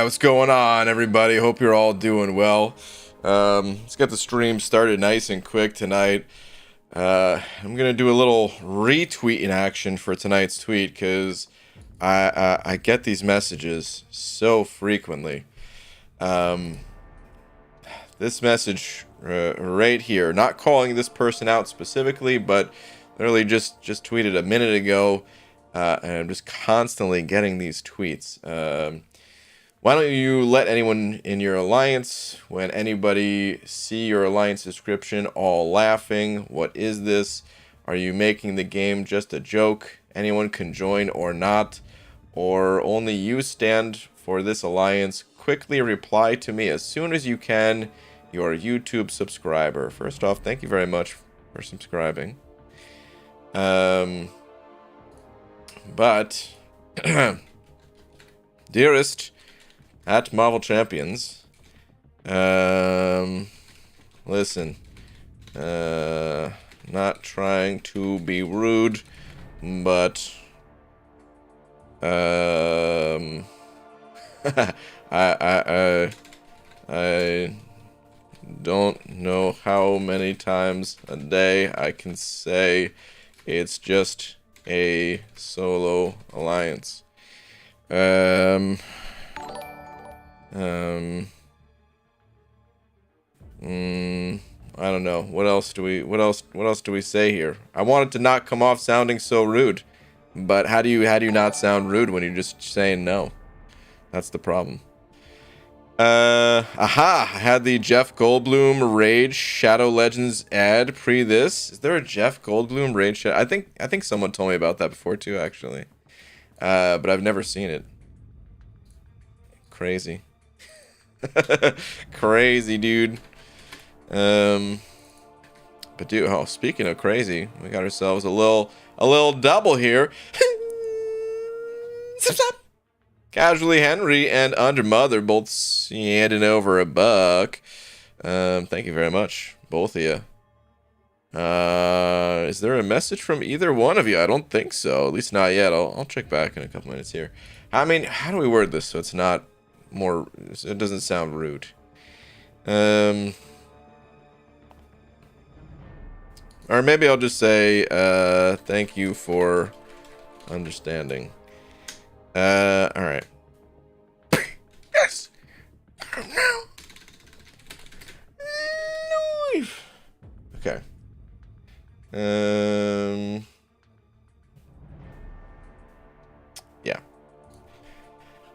What's going on, everybody? Hope you're all doing well. Let's get the stream started nice and quick tonight. I'm gonna do a little retweet in action for tonight's tweet because I get these messages so frequently. This message right here, not calling this person out specifically, but literally just tweeted a minute ago, and I'm just constantly getting these tweets. Why don't you let anyone in your alliance? When anybody see your alliance description, all laughing. What is this? Are you making the game just a joke? Anyone can join or not, or only you stand for this alliance. Quickly reply to me as soon as you can. Your YouTube subscriber. First off, thank you very much for subscribing. But dearest at Marvel Champions, listen, not trying to be rude, but I don't know how many times a day I can say it's just a solo alliance. I don't know. What else do we say here? I wanted to not come off sounding so rude, but how do you not sound rude when you're just saying no? That's the problem. I had the Jeff Goldblum Raid Shadow Legends ad pre this. Is there a Jeff Goldblum Raid Shadow? I think someone told me about that before too, actually. But I've never seen it. Crazy. Crazy, dude. But dude, oh, speaking of crazy, we got ourselves a little double here. Casually Henry and Under Mother both handing over $1. Thank you very much, both of you. Is there a message from either one of you? I don't think so. At least not yet. I'll check back in a couple minutes here. I mean, how do we word this so it's not more? It doesn't sound rude. Or maybe I'll just say thank you for understanding. All right. Yes. No. Okay. Yeah.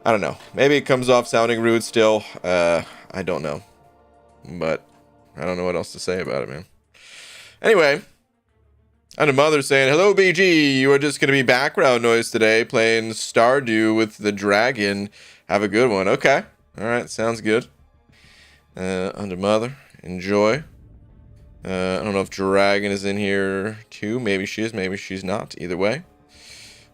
I don't know. Maybe it comes off sounding rude still. I don't know. But I don't know what else to say about it, man. Anyway. And a mother saying, hello, BG. You are just going to be background noise today playing Stardew with the dragon. Have a good one. Okay. All right. Sounds good. Under mother. Enjoy. I don't know if Dragon is in here too. Maybe she is. Maybe she's not. Either way.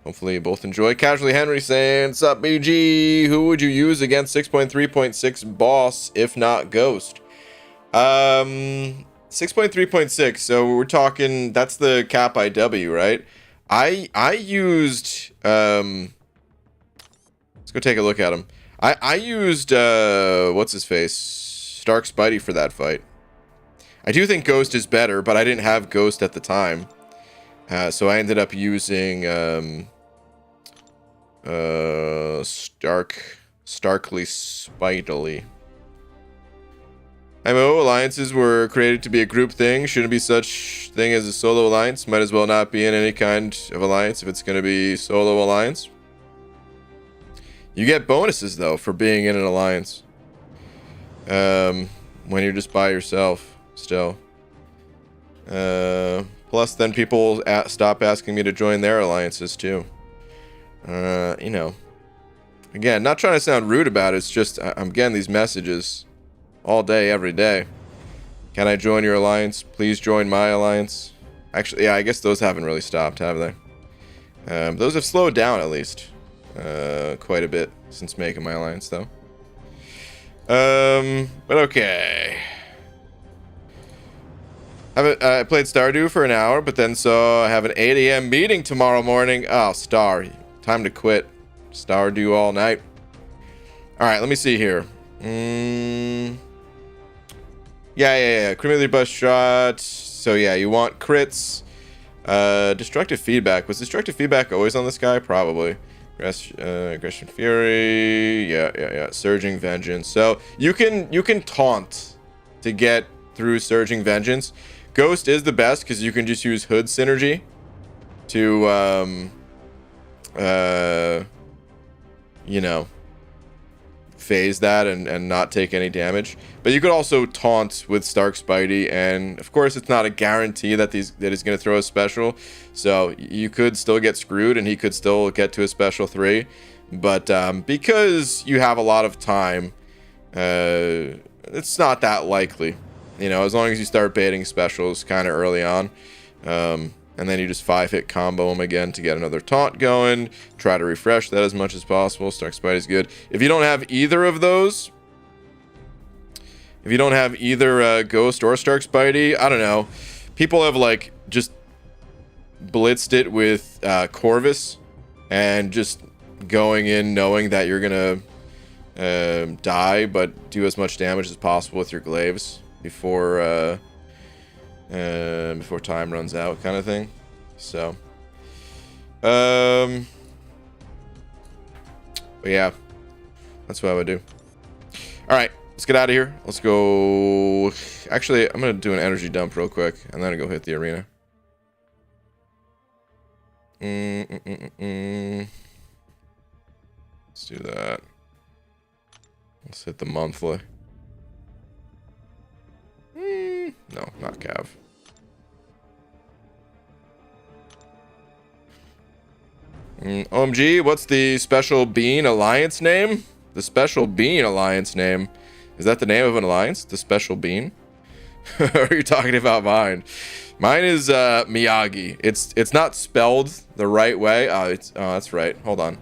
Hopefully you both enjoy. Casually Henry saying, sup, BG. Who would you use against 6.3.6 boss if not Ghost? 6.3.6, so we're talking, that's the cap IW, right? I used, let's go take a look at him. I used, what's his face? Stark Spidey for that fight. I do think Ghost is better, but I didn't have Ghost at the time. So I ended up using, Starkly Spidely. MMO alliances were created to be a group thing. Shouldn't be such thing as a solo alliance. Might as well not be in any kind of alliance if it's going to be solo alliance. You get bonuses though for being in an alliance. When you're just by yourself still. Plus then people stop asking me to join their alliances too. You know. Again, not trying to sound rude about it. It's just I'm getting these messages all day, every day. Can I join your alliance? Please join my alliance. Actually, yeah, I guess those haven't really stopped, have they? Those have slowed down, at least. Quite a bit since making my alliance, though. But okay. I played Stardew for an hour, but then I have an 8 a.m. meeting tomorrow morning. Oh, Star. Time to quit. Stardew all night. All right, let me see here. Yeah. Criminally bust shot. So yeah, you want crits. Destructive feedback. Was destructive feedback always on this guy? Probably. Aggression fury. Yeah. Surging vengeance. So you can taunt to get through surging vengeance. Ghost is the best because you can just use hood synergy to you know, phase that and not take any damage. But you could also taunt with Stark Spidey, and of course it's not a guarantee that he's going to throw a special, so you could still get screwed and he could still get to a special 3. But because you have a lot of time, it's not that likely, you know, as long as you start baiting specials kind of early on. And then you just 5-hit combo him again to get another taunt going. Try to refresh that as much as possible. Stark Spidey's good. If you don't have either of those, if you don't have either Ghost or Stark Spidey, I don't know. People have like just blitzed it with Corvus and just going in knowing that you're gonna die, but do as much damage as possible with your glaives before time runs out, kind of thing. So but yeah, that's what I would do. All right, let's get out of here. Let's go. Actually, I'm gonna do an energy dump real quick and then I'll go hit the arena. Let's do that. Let's hit the monthly. No, not Cav. OMG, what's the Special Bean Alliance name? The Special Bean Alliance name. Is that the name of an alliance? The Special Bean? Or are you talking about mine? Mine is Miyagi. It's not spelled the right way. Oh, that's right. Hold on.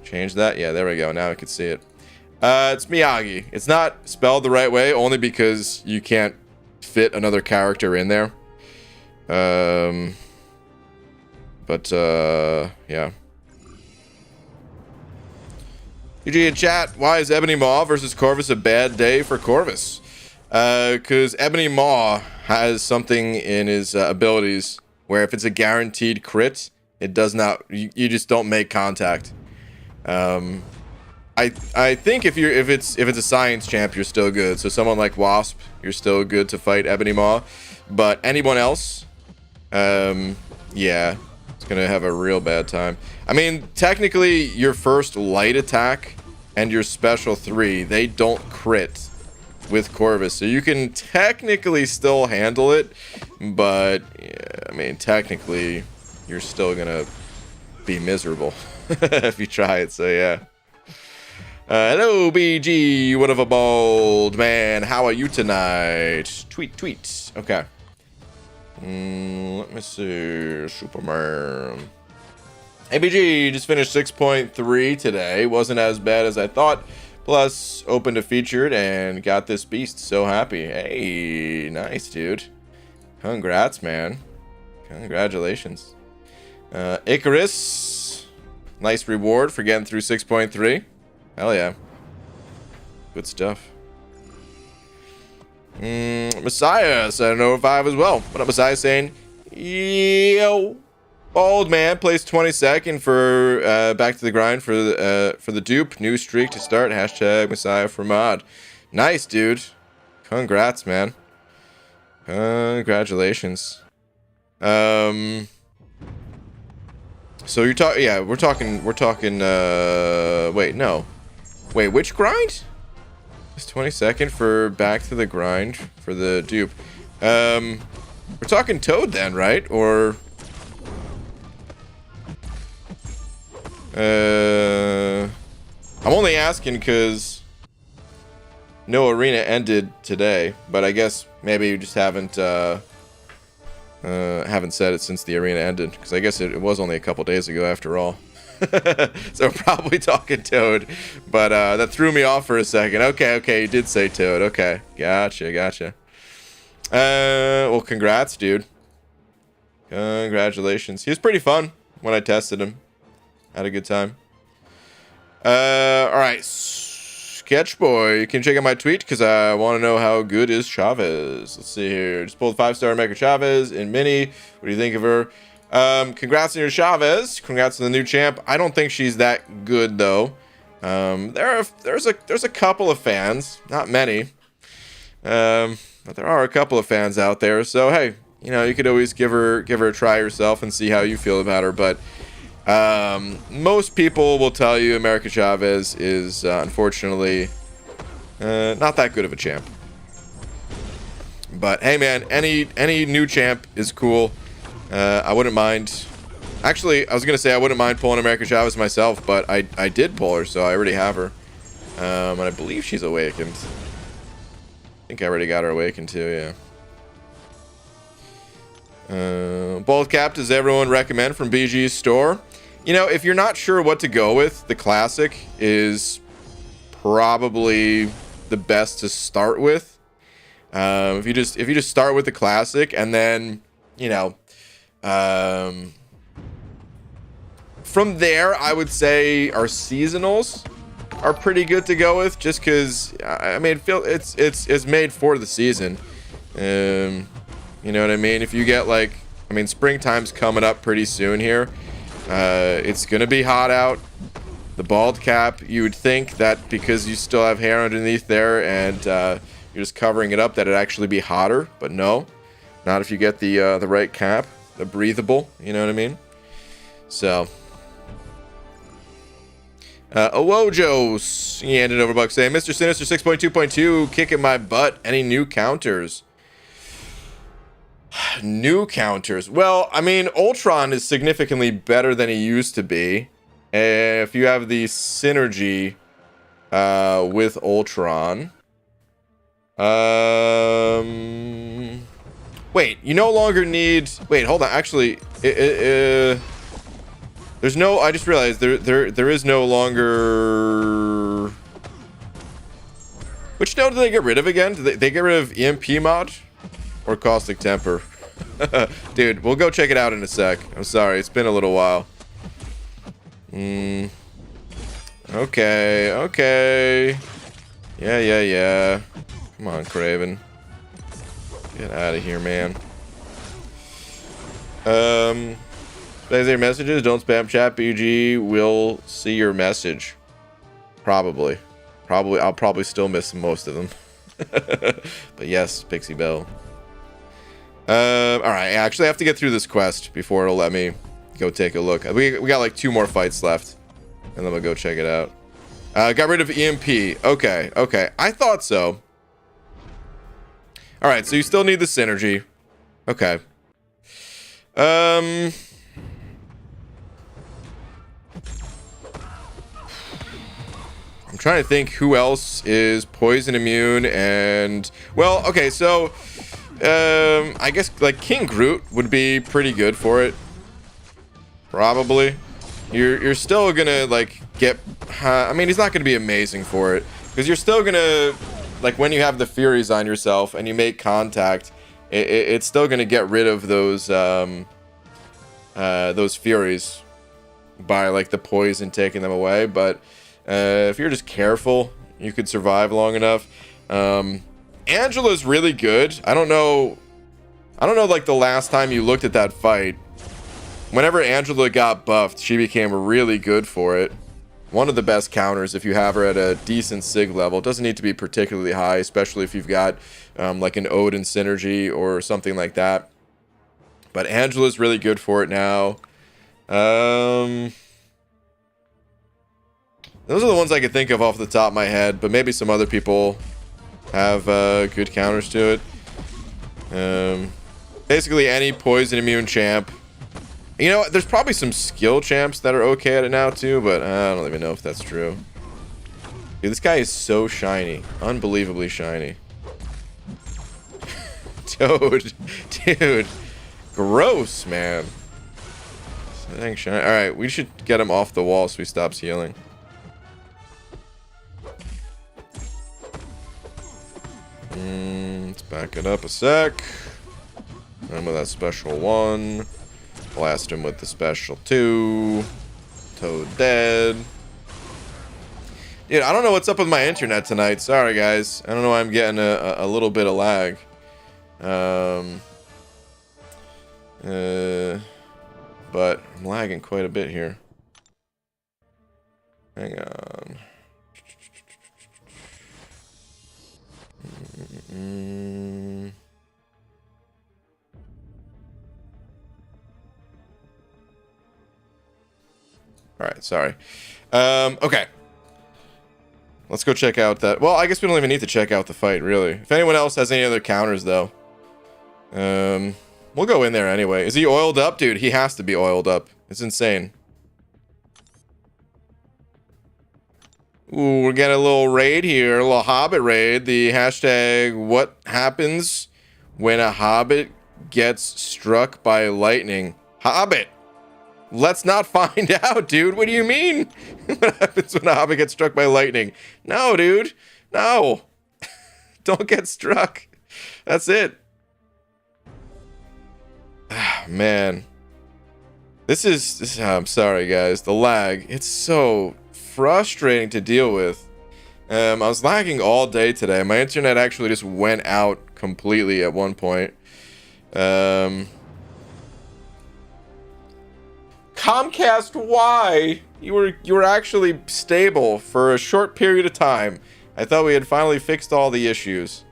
Change that. Yeah, there we go. Now I can see it. It's Miyagi. It's not spelled the right way only because you can't fit another character in there. Yeah. GG in chat. Why is Ebony Maw versus Corvus a bad day for Corvus? Because Ebony Maw has something in his abilities where if it's a guaranteed crit, it does not. You just don't make contact. I think if it's a science champ, you're still good. So someone like Wasp, you're still good to fight Ebony Maw. But anyone else, yeah, it's gonna have a real bad time. I mean, technically, your first light attack and your special 3, they don't crit with Corvus, so you can technically still handle it. But yeah, I mean, technically, you're still gonna be miserable if you try it. So yeah. Hello, BG. What of a bold man? How are you tonight? Tweet. Okay. Let me see. Superman. ABG just finished 6.3 today. Wasn't as bad as I thought. Plus, opened a featured and got this beast. So happy. Hey, nice, dude. Congrats, man. Congratulations. Icarus. Nice reward for getting through 6.3. Hell yeah. Good stuff. Messiah said no 5 as well. What up, Messiah? Saying, yo, old man plays 22nd for back to the grind for the dupe. New streak to start. Hashtag Messiah for mod. Nice, dude. Congrats, man. Congratulations. So you're talking, yeah, we're talking, wait, no. Wait, which grind? It's 22nd for back to the grind for the dupe. We're talking Toad then, right? Or I'm only asking because no arena ended today, but I guess maybe you just haven't said it since the arena ended, because I guess it was only a couple days ago after all. So probably talking Toad, but that threw me off for a second. Okay, you did say Toad. Okay, gotcha. Well, congrats, dude. Congratulations. He was pretty fun when I tested him. Had a good time. All right. right. Sketch Boy, you can check out my tweet because I want to know how good is Chavez. Let's see here. Just pulled 5-star America Chavez in mini. What do you think of her? Congrats on your Chavez. Congrats on the new champ. I don't think she's that good though. There's a couple of fans, not many, but there are a couple of fans out there. So hey, you know, you could always give her a try yourself and see how you feel about her. But most people will tell you America Chavez is unfortunately not that good of a champ. But hey, man, any new champ is cool. I wouldn't mind. Actually, I was gonna say I wouldn't mind pulling America Chavez myself, but I did pull her, so I already have her. And I believe she's awakened. I think I already got her awakened too. Yeah. Bald cap, does everyone recommend from BG's store? You know, if you're not sure what to go with, the classic is probably the best to start with. If you just start with the classic and then, you know, from there, I would say our seasonals are pretty good to go with, just because I mean, it's made for the season. You know what I mean? If you get like, I mean, springtime's coming up pretty soon here. It's gonna be hot out. The bald cap, you would think that because you still have hair underneath there and you're just covering it up, that it'd actually be hotter, but no, not if you get the right cap, the breathable. You know what I mean? So. Owojos, he handed over a buck saying, Mister Sinister 6.2.2, kicking my butt. Any new counters? New counters. Well, I mean, Ultron is significantly better than he used to be. If you have the synergy with Ultron. Wait, you no longer need... Wait, hold on. Actually, there's no... I just realized there is no longer... Which node do they get rid of again? Do they get rid of EMP mod? Or Caustic Temper? Dude, we'll go check it out in a sec. I'm sorry, it's been a little while. Okay. Yeah. Come on, Craven. Get out of here, man. There's your messages. Don't spam chat. BG will see your message. Probably. I'll probably still miss most of them. But yes, Pixie Bell. Alright, I actually have to get through this quest before it'll let me go take a look. We got like 2 more fights left. And then we'll go check it out. Got rid of EMP. Okay. I thought so. Alright, so you still need the synergy. Okay. I'm trying to think who else is poison immune and... Well, okay, so... I guess, like, King Groot would be pretty good for it. Probably. You're still gonna, like, get... I mean, he's not gonna be amazing for it. Because you're still gonna... Like, when you have the Furies on yourself and you make contact, it's still gonna get rid of those Furies by, like, the poison taking them away. But if you're just careful, you could survive long enough. Angela's really good. I don't know, like, the last time you looked at that fight. Whenever Angela got buffed, she became really good for it. One of the best counters if you have her at a decent sig level. It doesn't need to be particularly high, especially if you've got like an Odin synergy or something like that. But Angela's really good for it now. Those are the ones I could think of off the top of my head, but maybe some other people have good counters to it. Basically any poison immune champ. You know, there's probably some skill champs that are okay at it now too, but I don't even know if that's true. Dude, this guy is so shiny. Unbelievably shiny. Dude. Gross, man. So dang shiny. Alright, we should get him off the wall so he stops healing. Let's back it up a sec. And with that special 1. Blast him with the special 2. Toad dead. Dude, I don't know what's up with my internet tonight. Sorry, guys. I don't know why I'm getting a little bit of lag. But I'm lagging quite a bit here. Hang on. All right, sorry. Okay. Let's go check out that. Well, I guess we don't even need to check out the fight, really. If anyone else has any other counters, though, we'll go in there anyway. Is he oiled up? Dude, he has to be oiled up. It's insane. Ooh, we're getting a little raid here, a little Hobbit raid. The hashtag, what happens when a Hobbit gets struck by lightning? Hobbit! Let's not find out, dude. What do you mean? What happens when a Hobbit gets struck by lightning? No, dude. No. Don't get struck. That's it. Ah, man. This I'm sorry, guys. The lag. It's so frustrating to deal with. I was lagging all day today. My internet actually just went out completely at one point. Comcast, why? You were actually stable for a short period of time. I thought we had finally fixed all the issues.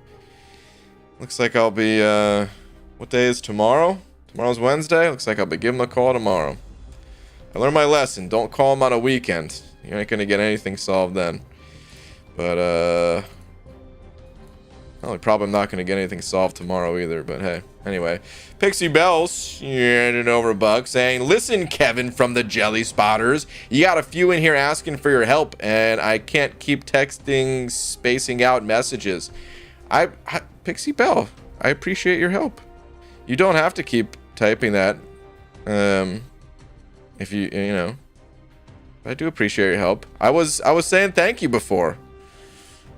Looks like I'll be, what day is tomorrow? Tomorrow's Wednesday? Looks like I'll be giving him a call tomorrow. I learned my lesson. Don't call him on a weekend. You ain't gonna get anything solved then. But, well, probably not gonna get anything solved tomorrow either, but hey. Anyway, Pixie Bells, handing over a buck, saying, listen, Kevin from the Jelly Spotters, you got a few in here asking for your help, and I can't keep texting, spacing out messages. Pixie Bell, I appreciate your help. You don't have to keep typing that, if you know. I do appreciate your help. I was saying thank you before.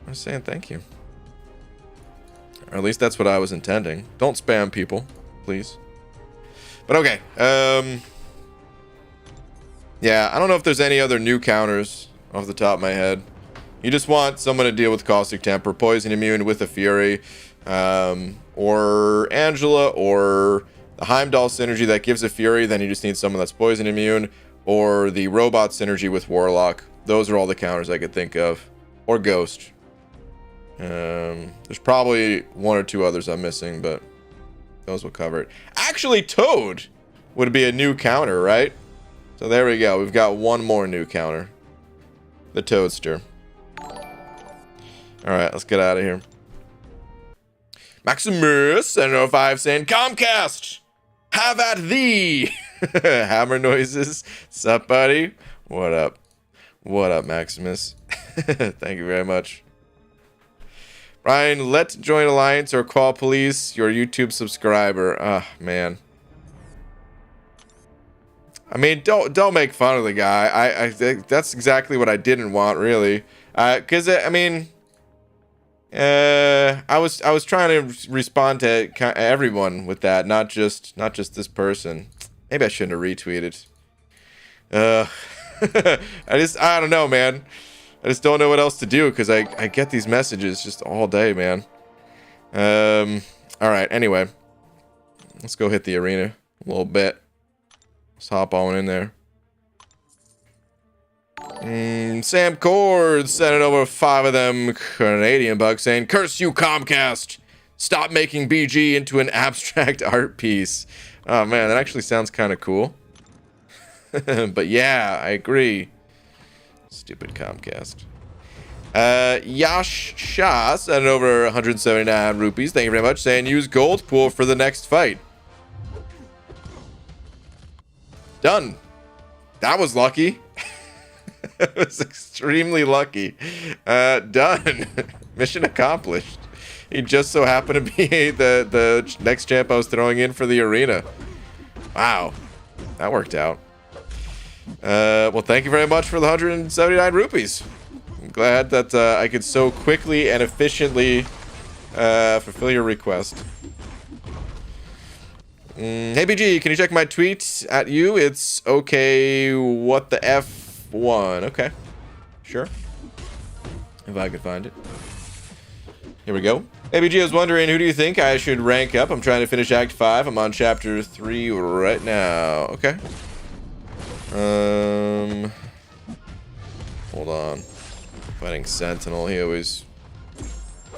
I was saying thank you. Or at least that's what I was intending. Don't spam people, please. But okay. Yeah, I don't know if there's any other new counters off the top of my head. You just want someone to deal with Caustic Temper, Poison Immune with a Fury, or Angela, or the Heimdall synergy that gives a Fury. Then you just need someone that's Poison Immune, or the Robot synergy with Warlock. Those are all the counters I could think of. Or Ghost. There's probably one or two others I'm missing, but those will cover it. Actually, Toad would be a new counter, right? So there we go. We've got one more new counter. The Toadster. Alright, let's get out of here. Maximus, 705, saying, Comcast, have at thee. Hammer noises. Sup, buddy? What up? What up, Maximus? Thank you very much. Brian, let's join Alliance or call police your YouTube subscriber. Ah, man. I mean, don't make fun of the guy. I think that's exactly what I didn't want, really. Cause I mean, I was trying to respond to everyone with that, not just this person. Maybe I shouldn't have retweeted. I don't know, man. I just don't know what else to do because I get these messages just all day, man. All right. Anyway, let's go hit the arena a little bit. Let's hop on in there. Sam Cord sending over 5 of them Canadian bucks saying, curse you, Comcast. Stop making BG into an abstract art piece. Oh, man, that actually sounds kind of cool. But yeah, I agree. Stupid Comcast. Yash Shah sending over 179 rupees. Thank you very much. Saying use gold pool for the next fight. Done. That was lucky. It was extremely lucky. Done. Mission accomplished. He just so happened to be the next champ I was throwing in for the arena. Wow. That worked out. Well, thank you very much for the 179 rupees. I'm glad that I could so quickly and efficiently fulfill your request. Hey BG, can you check my tweet at you? It's okay. What the F1? Okay, sure. If I could find it. Here we go. ABG is wondering, who do you think I should rank up? I'm trying to finish Act 5. I'm on Chapter 3 right now. Okay. Hold on. Fighting Sentinel. He always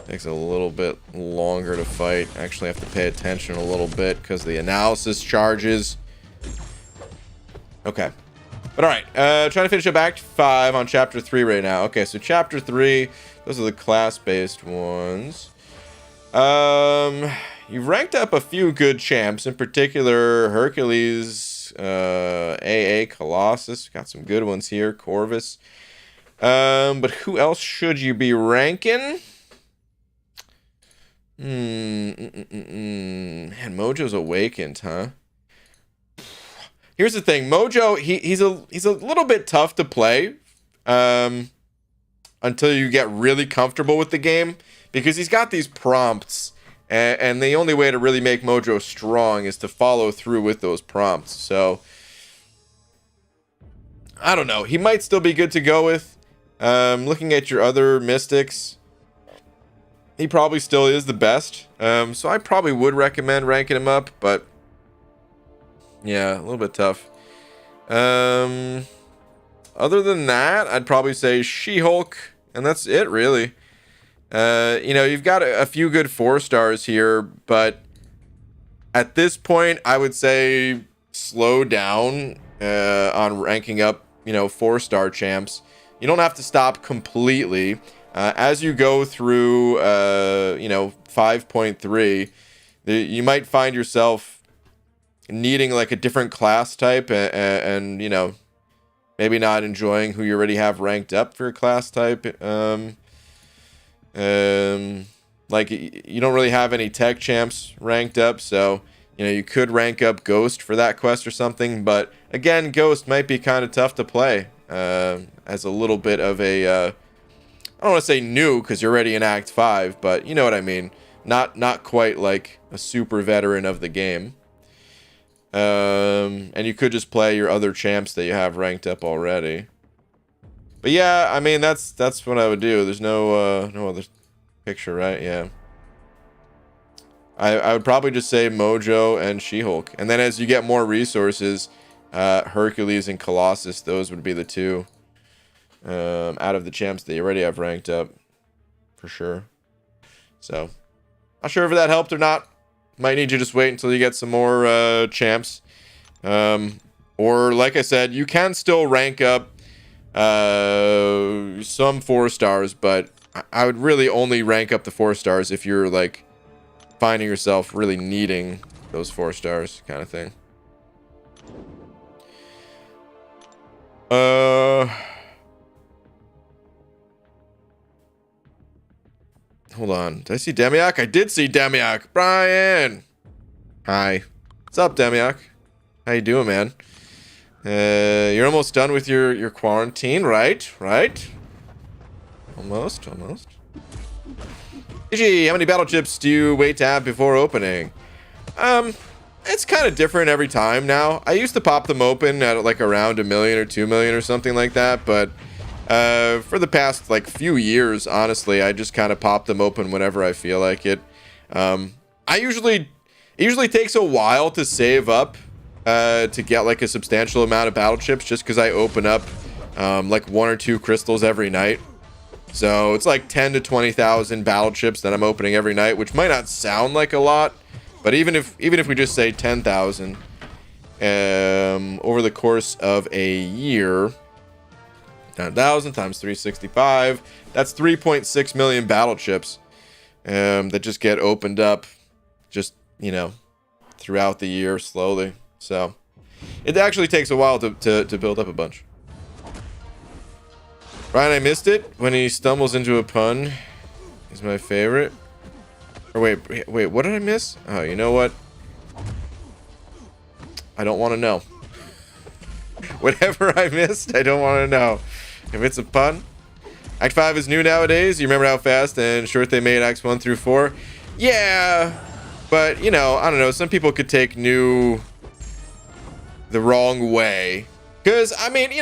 takes a little bit longer to fight. Actually have to pay attention a little bit because the analysis charges. Okay. But alright. Trying to finish up Act 5 on Chapter 3 right now. Okay, so Chapter 3... Those are the class-based ones. You've ranked up a few good champs, in particular Hercules, AA, Colossus. Got some good ones here, Corvus. But who else should you be ranking? Man, Mojo's Awakened, huh? Here's the thing, Mojo, he's a little bit tough to play. Until you get really comfortable with the game, because he's got these prompts, and the only way to really make Mojo strong is to follow through with those prompts. So I don't know, he might still be good to go with. Looking at your other mystics, he probably still is the best. So I probably would recommend ranking him up, but yeah, a little bit tough. Other than that, I'd probably say She-Hulk. And that's it, really. You know, you've got a few good 4 stars here, but at this point, I would say slow down on ranking up, 4-star champs. You don't have to stop completely. As you go through, 5.3, you might find yourself needing like a different class type and maybe not enjoying who you already have ranked up for your class type. Like you don't really have any tech champs ranked up, so you could rank up Ghost for that quest or something. But again, Ghost might be kind of tough to play as a little bit of a I don't want to say new because you're already in Act 5, but you know what I mean. Not quite like a super veteran of the game. And you could just play your other champs that you have ranked up already. But yeah, I mean that's what I would do. There's no other picture, right? Yeah. I would probably just say Mojo and She-Hulk. And then as you get more resources, Hercules and Colossus, those would be the two out of the champs that you already have ranked up for sure. So not sure if that helped or not. Might need to just wait until you get some more champs. Or like I said, you can still rank up some 4 stars, but I would really only rank up the 4 stars if you're like finding yourself really needing those 4 stars kind of thing. Hold on. Did I see Demiak? I did see Demiak. Brian! Hi. What's up, Demiak? How you doing, man? You're almost done with your quarantine, right? Right? Almost. GG, how many battle chips do you wait to have before opening? It's kind of different every time now. I used to pop them open at like around 1 million or 2 million or something like that, but for the past like few years, honestly, I just kind of pop them open whenever I feel like it. It usually takes a while to save up to get like a substantial amount of battle chips, just because I open up like 1 or 2 crystals every night. So it's like 10 to 20,000 battle chips that I'm opening every night, which might not sound like a lot, but even if we just say 10,000 over the course of a year, 10,000 times 365, that's 3.6 million battle chips that just get opened up just, throughout the year slowly. So it actually takes a while to build up a bunch. Brian, I missed it when he stumbles into a pun. He's my favorite. Or wait, what did I miss? Oh, you know what? I don't want to know. Whatever I missed, I don't want to know. If it's a pun. Act 5 is new nowadays. You remember how fast and short they made Acts 1 through 4? Yeah, but, I don't know. Some people could take new the wrong way. Because, I mean,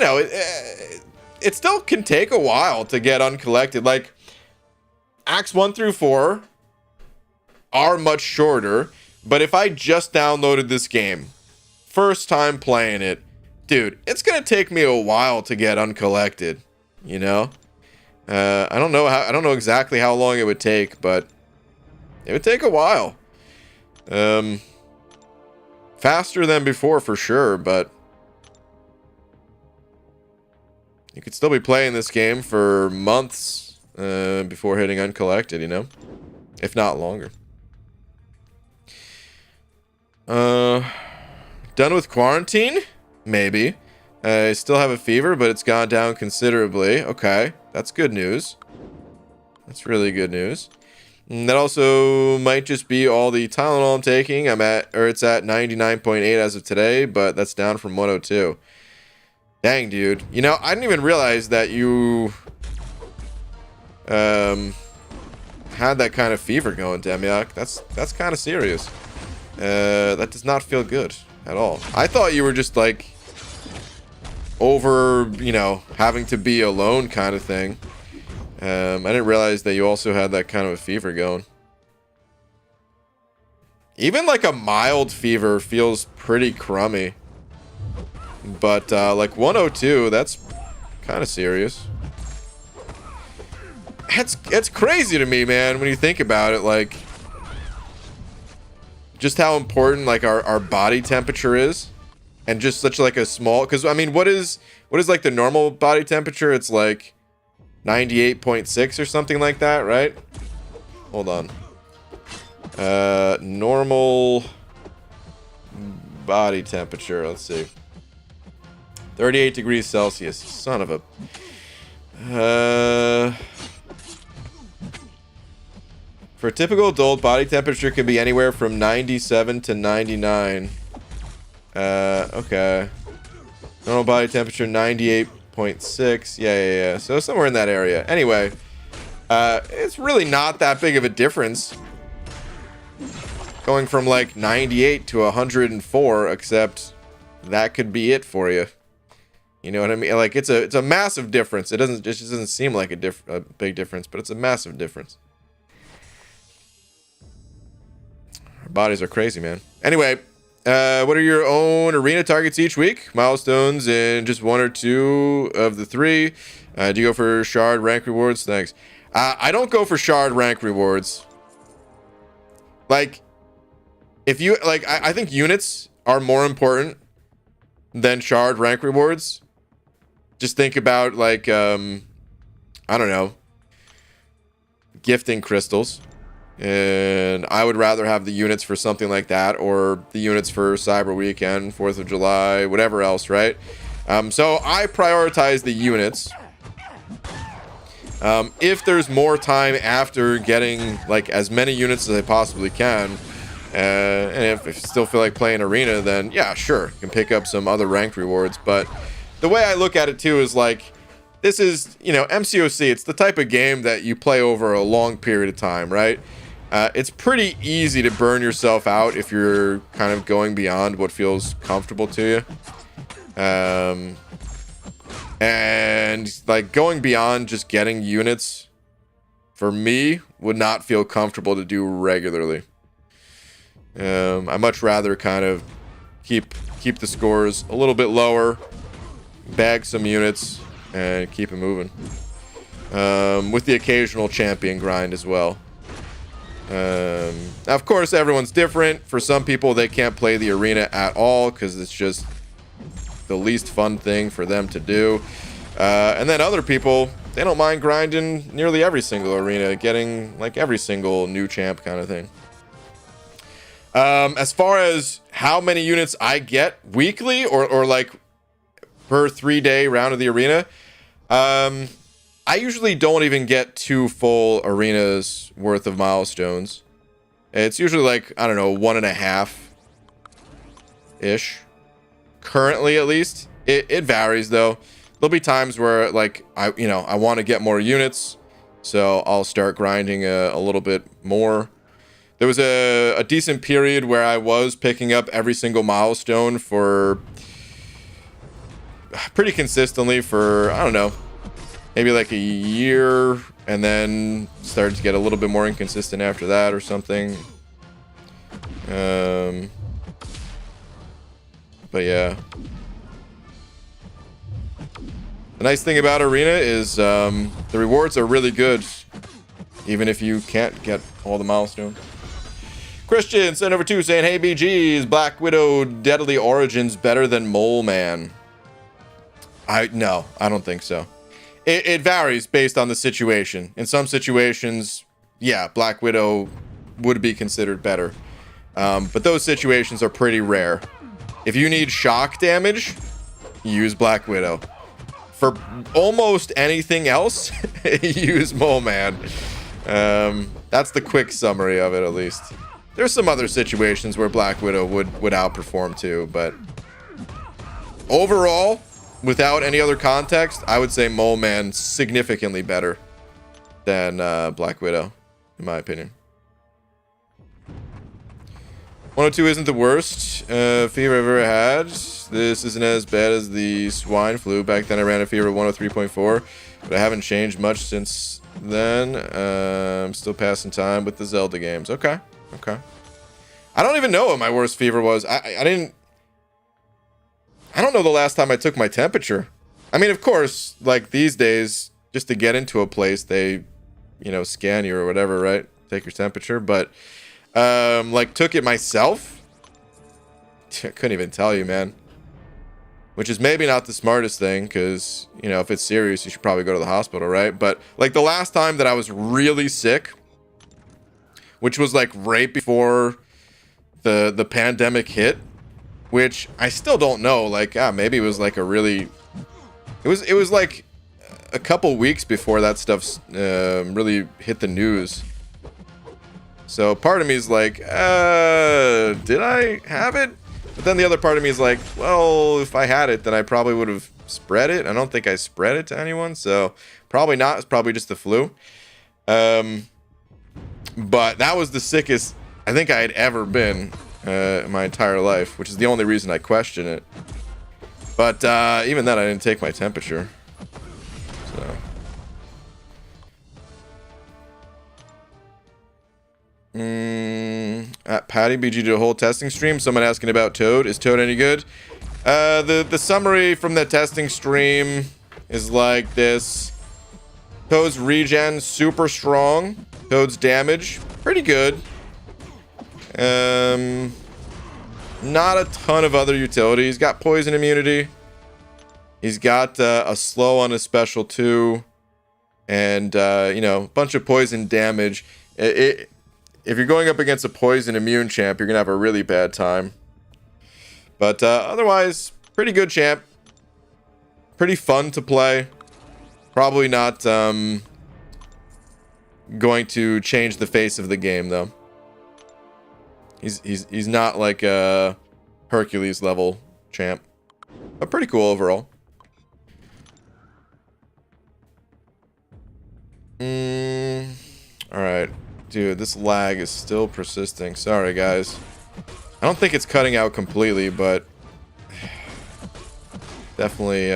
it still can take a while to get uncollected. Like, acts 1 through 4 are much shorter, but if I just downloaded this game, first time playing it, dude, it's gonna take me a while to get uncollected, you know? I don't know exactly how long it would take, but it would take a while. Faster than before for sure, but you could still be playing this game for months before hitting uncollected, you know? If not longer. Done with quarantine? Maybe. I still have a fever, but it's gone down considerably. Okay, that's good news. That's really good news. And that also might just be all the Tylenol I'm taking. It's at 99.8 as of today, but that's down from 102. Dang, dude. You know, I didn't even realize that you had that kind of fever going, Demiak. That's kind of serious. That does not feel good at all. I thought you were just like over, you know, having to be alone kind of thing. I didn't realize that you also had that kind of a fever going. Even like a mild fever feels pretty crummy. But like 102, that's kind of serious. It's crazy to me, man, when you think about it, like just how important like our body temperature is. And just such like a small, because I mean, what is like the normal body temperature? It's like 98.6 or something like that, right? Hold on. Normal body temperature. Let's see. 38 degrees Celsius. Son of a. For a typical adult, body temperature can be anywhere from 97 to 99. Okay. Normal body temperature 98.6. Yeah. So somewhere in that area. Anyway, it's really not that big of a difference going from like 98 to 104, except that could be it for you. You know what I mean? Like it's a massive difference. It just doesn't seem like a big difference, but it's a massive difference. Our bodies are crazy, man. Anyway, what are your own arena targets each week? Milestones in just 1 or 2 of the 3. Do you go for shard rank rewards? Thanks. I don't go for shard rank rewards. Like, if you like, I think units are more important than shard rank rewards. Just think about like, I don't know, gifting crystals. And I would rather have the units for something like that, or the units for Cyber Weekend, 4th of July, whatever else, right? So I prioritize the units. If there's more time after getting like as many units as I possibly can, and if I still feel like playing arena, then yeah, sure, you can pick up some other ranked rewards. But the way I look at it too is like, this is, you know, MCOC, it's the type of game that you play over a long period of time, right? It's pretty easy to burn yourself out if you're kind of going beyond what feels comfortable to you. And like going beyond just getting units for me would not feel comfortable to do regularly. I much rather kind of keep the scores a little bit lower, bag some units, and keep it moving. With the occasional champion grind as well. Of course, everyone's different. For some people, they can't play the arena at all because it's just the least fun thing for them to do. And then other people, they don't mind grinding nearly every single arena, getting like every single new champ kind of thing. As far as how many units I get weekly or like per 3-day round of the arena, I usually don't even get 2 full arenas worth of milestones. It's usually like, I don't know, 1.5-ish. Currently, at least. It varies, though. There'll be times where, like, I want to get more units, so I'll start grinding a little bit more. There was a decent period where I was picking up every single milestone for pretty consistently for, I don't know, maybe like a year, and then started to get a little bit more inconsistent after that or something. But yeah. The nice thing about Arena is the rewards are really good, even if you can't get all the milestones. Christian sent over 2 saying, hey BGs, Black Widow Deadly Origins better than Mole Man? No, I don't think so. It varies based on the situation. In some situations, yeah, Black Widow would be considered better. But those situations are pretty rare. If you need shock damage, use Black Widow. For almost anything else, use Mole Man. That's the quick summary of it, at least. There's some other situations where Black Widow would outperform too, but overall, without any other context, I would say Mole Man significantly better than Black Widow, in my opinion. 102 isn't the worst fever I've ever had. This isn't as bad as the swine flu. Back then I ran a fever of 103.4, but I haven't changed much since then. I'm still passing time with the Zelda games. Okay. I don't even know what my worst fever was. I don't know the last time I took my temperature. I mean, of course, like these days, just to get into a place, they, scan you or whatever, right? Take your temperature, but like took it myself. I couldn't even tell you, man. Which is maybe not the smartest thing, because, if it's serious, you should probably go to the hospital, right? But like the last time that I was really sick, which was like right before the pandemic hit, which I still don't know, like, maybe it was like a really, it was like a couple weeks before that stuff really hit the news. So part of me is like, did I have it? But then the other part of me is like, well, if I had it, then I probably would have spread it. I don't think I spread it to anyone, so probably not. It's probably just the flu. But that was the sickest I think I had ever been in my entire life, which is the only reason I question it. But even then, I didn't take my temperature. So. At Patty BG did a whole testing stream. Someone asking about Toad. Is Toad any good? The summary from the testing stream is like this. Toad's regen super strong. Toad's damage pretty good. Not a ton of other utility. He's got poison immunity. He's got a slow on his special too, and a bunch of poison damage. If you're going up against a poison immune champ, you're gonna have a really bad time. But otherwise, pretty good champ. Pretty fun to play. Probably not going to change the face of the game though. He's not like a Hercules level champ, but pretty cool overall. All right. Dude, this lag is still persisting. Sorry, guys. I don't think it's cutting out completely, but definitely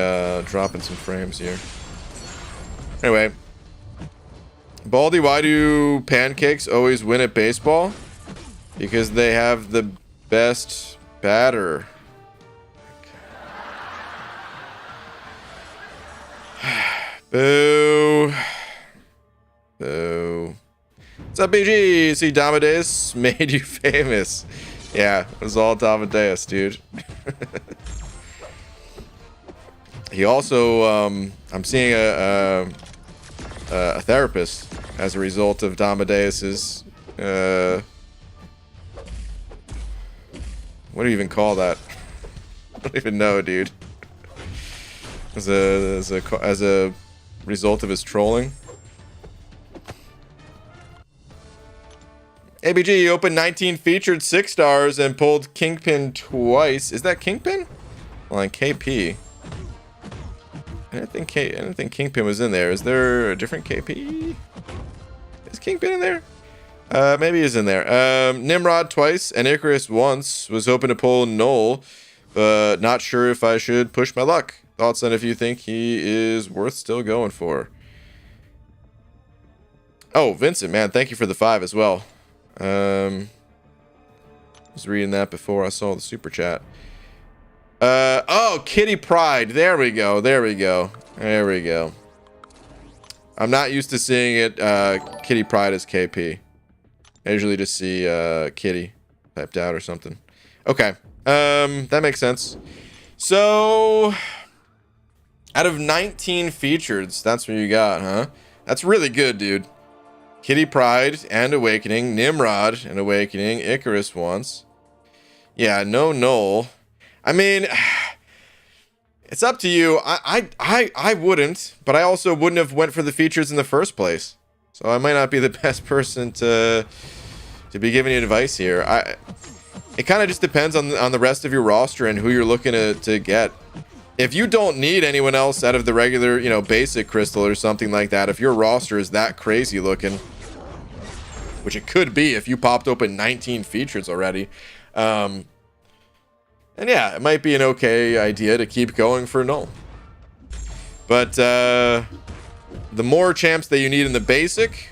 dropping some frames here. Anyway. Baldy, why do pancakes always win at baseball? Because they have the best batter. Boo. Boo. What's up, BG? See, Damadeus made you famous. Yeah, it was all Damadeus, dude. He also, I'm seeing a therapist as a result of Damadeus's, what do you even call that? I don't even know, dude. As a result of his trolling. ABG, you opened 19 featured 6 stars and pulled Kingpin twice. Is that Kingpin? Well, on KP. I didn't think Kingpin was in there. Is there a different KP? Is Kingpin in there? Maybe he's in there. Nimrod twice and Icarus once. Was hoping to pull Null, but not sure if I should push my luck. Thoughts on if you think he is worth still going for. Oh, Vincent, man, thank you for the 5 as well. Was reading that before I saw the super chat. Oh, Kitty Pride. There we go. There we go. There we go. I'm not used to seeing it, Kitty Pride as KP. I usually just see, Kitty typed out or something. Okay. That makes sense. So, out of 19 features, that's what you got, huh? That's really good, dude. Kitty Pride and Awakening, Nimrod and Awakening, Icarus once. Yeah, no null. I mean, it's up to you. I wouldn't, but I also wouldn't have went for the features in the first place. So I might not be the best person to be giving you advice here. It kind of just depends on the rest of your roster and who you're looking to get. If you don't need anyone else out of the regular, you know, basic crystal or something like that, if your roster is that crazy looking, which it could be if you popped open 19 features already, and yeah, it might be an okay idea to keep going for null. But the more champs that you need in the basic,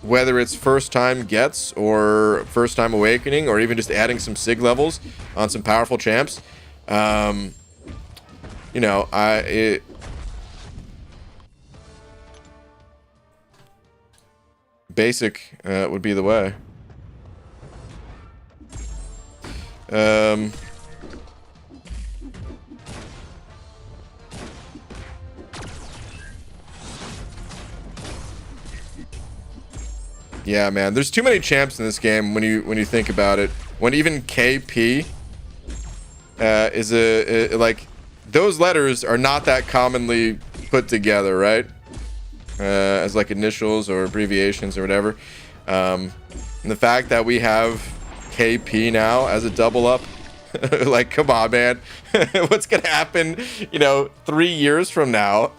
whether it's first time gets or first time awakening or even just adding some sig levels on some powerful champs, you know, basic would be the way. Yeah, man, there's too many champs in this game when you think about it. When even KP is like, those letters are not that commonly put together, right? As like initials or abbreviations or whatever. And the fact that we have KP now as a double up, like, come on, man. What's gonna happen, you know, 3 years from now?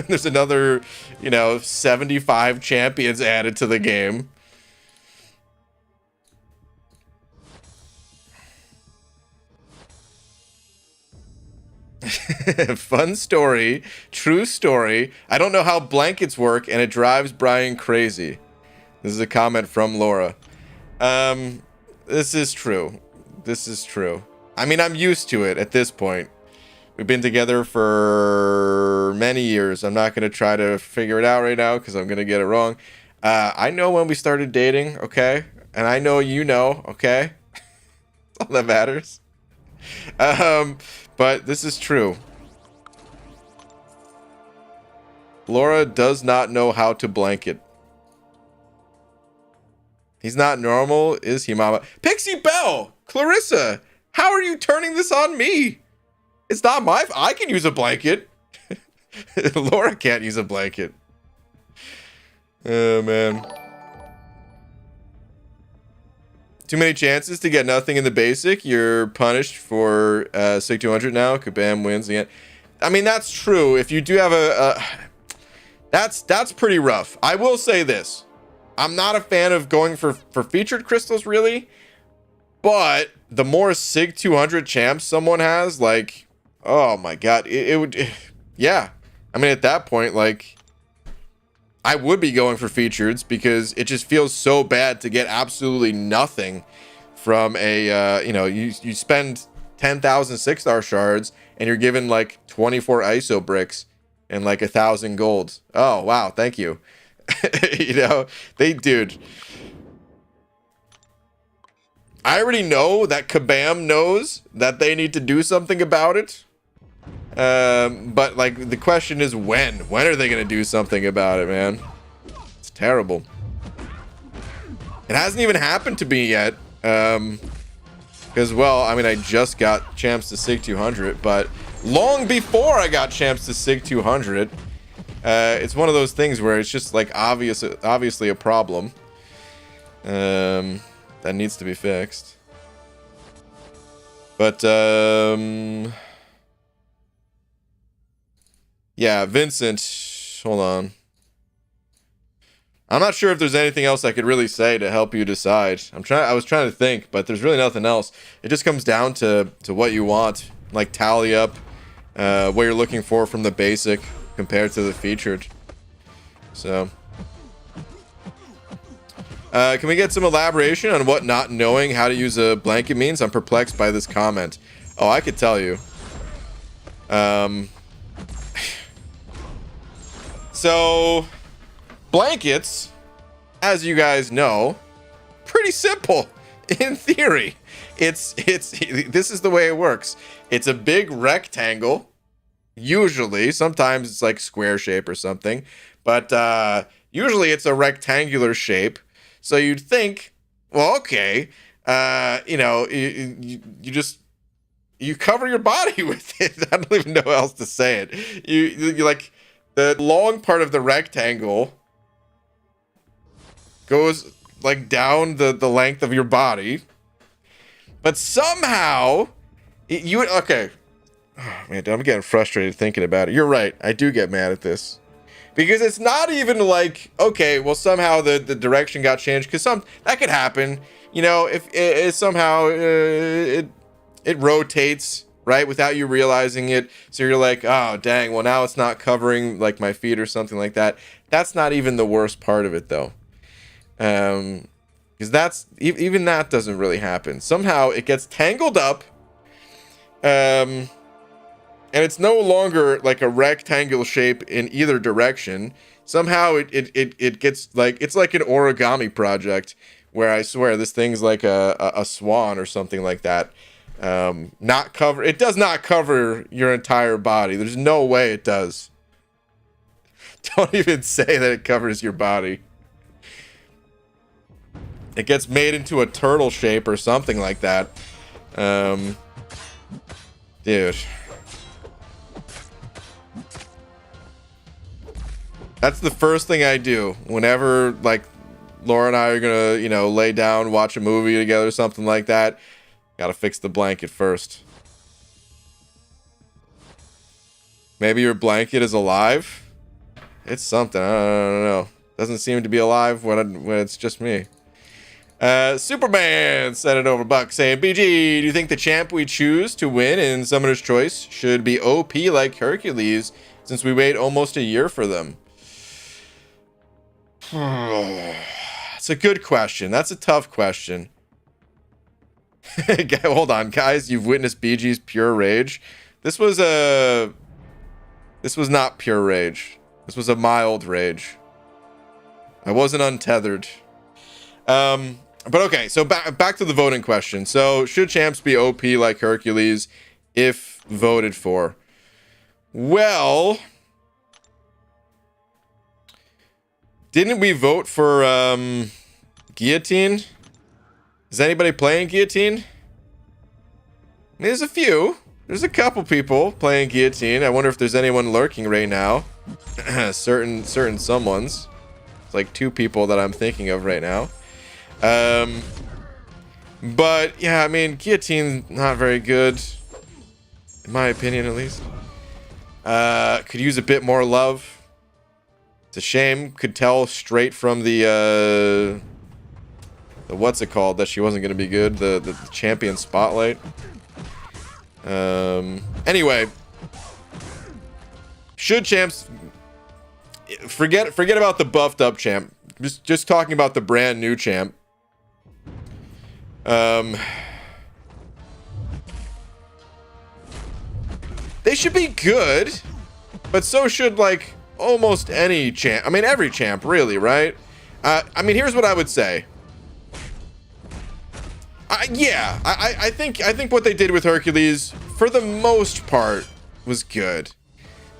There's another, you know, 75 champions added to the game. Fun story, true story. I don't know how blankets work and it drives Brian crazy. This is a comment from Laura. This is true. This is true. I mean, I'm used to it at this point. We've been together for many years. I'm not going to try to figure it out right now because I'm going to get it wrong. I know when we started dating, okay? And I know you know, okay? All that matters. But this is true. Laura does not know how to blanket. He's not normal, is he, mama? Pixie Bell! Clarissa! How are you turning this on me? It's not my... I can use a blanket. Laura can't use a blanket. Oh, man. Too many chances to get nothing in the basic. You're punished for Sig 200 now. Kabam wins again. I mean, that's true. If you do have that's pretty rough. I will say this. I'm not a fan of going for featured crystals, really. But the more Sig 200 champs someone has, like, oh my god. It would... Yeah. I mean, at that point, like... I would be going for features because it just feels so bad to get absolutely nothing from a, you know, you spend 10,000 6-star shards and you're given like 24 ISO bricks and like 1,000 gold. Oh, wow. Thank you. You know, dude, I already know that Kabam knows that they need to do something about it. But like the question is when are they gonna do something about it, man? It's terrible. It hasn't even happened to me yet, because, well, I mean, I just got champs to Sig 200, but long before I got champs to Sig 200, it's one of those things where it's just like obviously a problem that needs to be fixed. But yeah, Vincent, hold on. I'm not sure if there's anything else I could really say to help you decide. I was trying to think, but there's really nothing else. It just comes down to what you want, like tally up what you're looking for from the basic compared to the featured. So Can we get some elaboration on what not knowing how to use a blanket means? I'm perplexed by this comment. Oh, I could tell you. So, blankets, as you guys know, pretty simple in theory. This is the way it works. It's a big rectangle, usually. Sometimes it's like square shape or something, but usually it's a rectangular shape. So you'd think, well, okay, you know, you cover your body with it. I don't even know how else to say it. You like the long part of the rectangle goes like down the length of your body, but somehow okay. Oh, man, I'm getting frustrated thinking about it. You're right. I do get mad at this. Because it's not even like, okay, well, somehow the direction got changed. Because that could happen. You know, if it somehow it rotates, right, without you realizing it. So you're like, oh, dang, well, now it's not covering, like, my feet or something like that. That's not even the worst part of it, though. Because that's, even that doesn't really happen. Somehow it gets tangled up. And it's no longer like a rectangle shape in either direction. Somehow it gets like, it's like an origami project where I swear this thing's like a swan or something like that. It does not cover your entire body. There's no way it does. Don't even say that it covers your body. It gets made into a turtle shape or something like that. Dude. That's the first thing I do whenever, like, Laura and I are gonna, you know, lay down, watch a movie together, or something like that. Gotta fix the blanket first. Maybe your blanket is alive? It's something, I don't know. Doesn't seem to be alive when it's just me. Superman sent it over buck saying, BG, do you think the champ we choose to win in Summoner's Choice should be OP like Hercules, since we wait almost a year for them? It's a good question. That's a tough question. Hold on, guys. You've witnessed BG's pure rage. This was not pure rage. This was a mild rage. I wasn't untethered. But okay, so back to the voting question. So, should champs be OP like Hercules if voted for? Well, didn't we vote for Guillotine? Is anybody playing Guillotine? I mean, there's a few. There's a couple people playing Guillotine. I wonder if there's anyone lurking right now. certain someones. It's like 2 people that I'm thinking of right now. But yeah, I mean, Guillotine not very good, in my opinion at least. Could use a bit more love. It's a shame. Could tell straight from the what's it called that she wasn't gonna be good. The champion spotlight. Anyway, should champs forget about the buffed up champ? Just talking about the brand new champ. They should be good, but so should like almost any champ. I mean, every champ, really, right? I mean, here's what I would say. I think what they did with Hercules, for the most part, was good.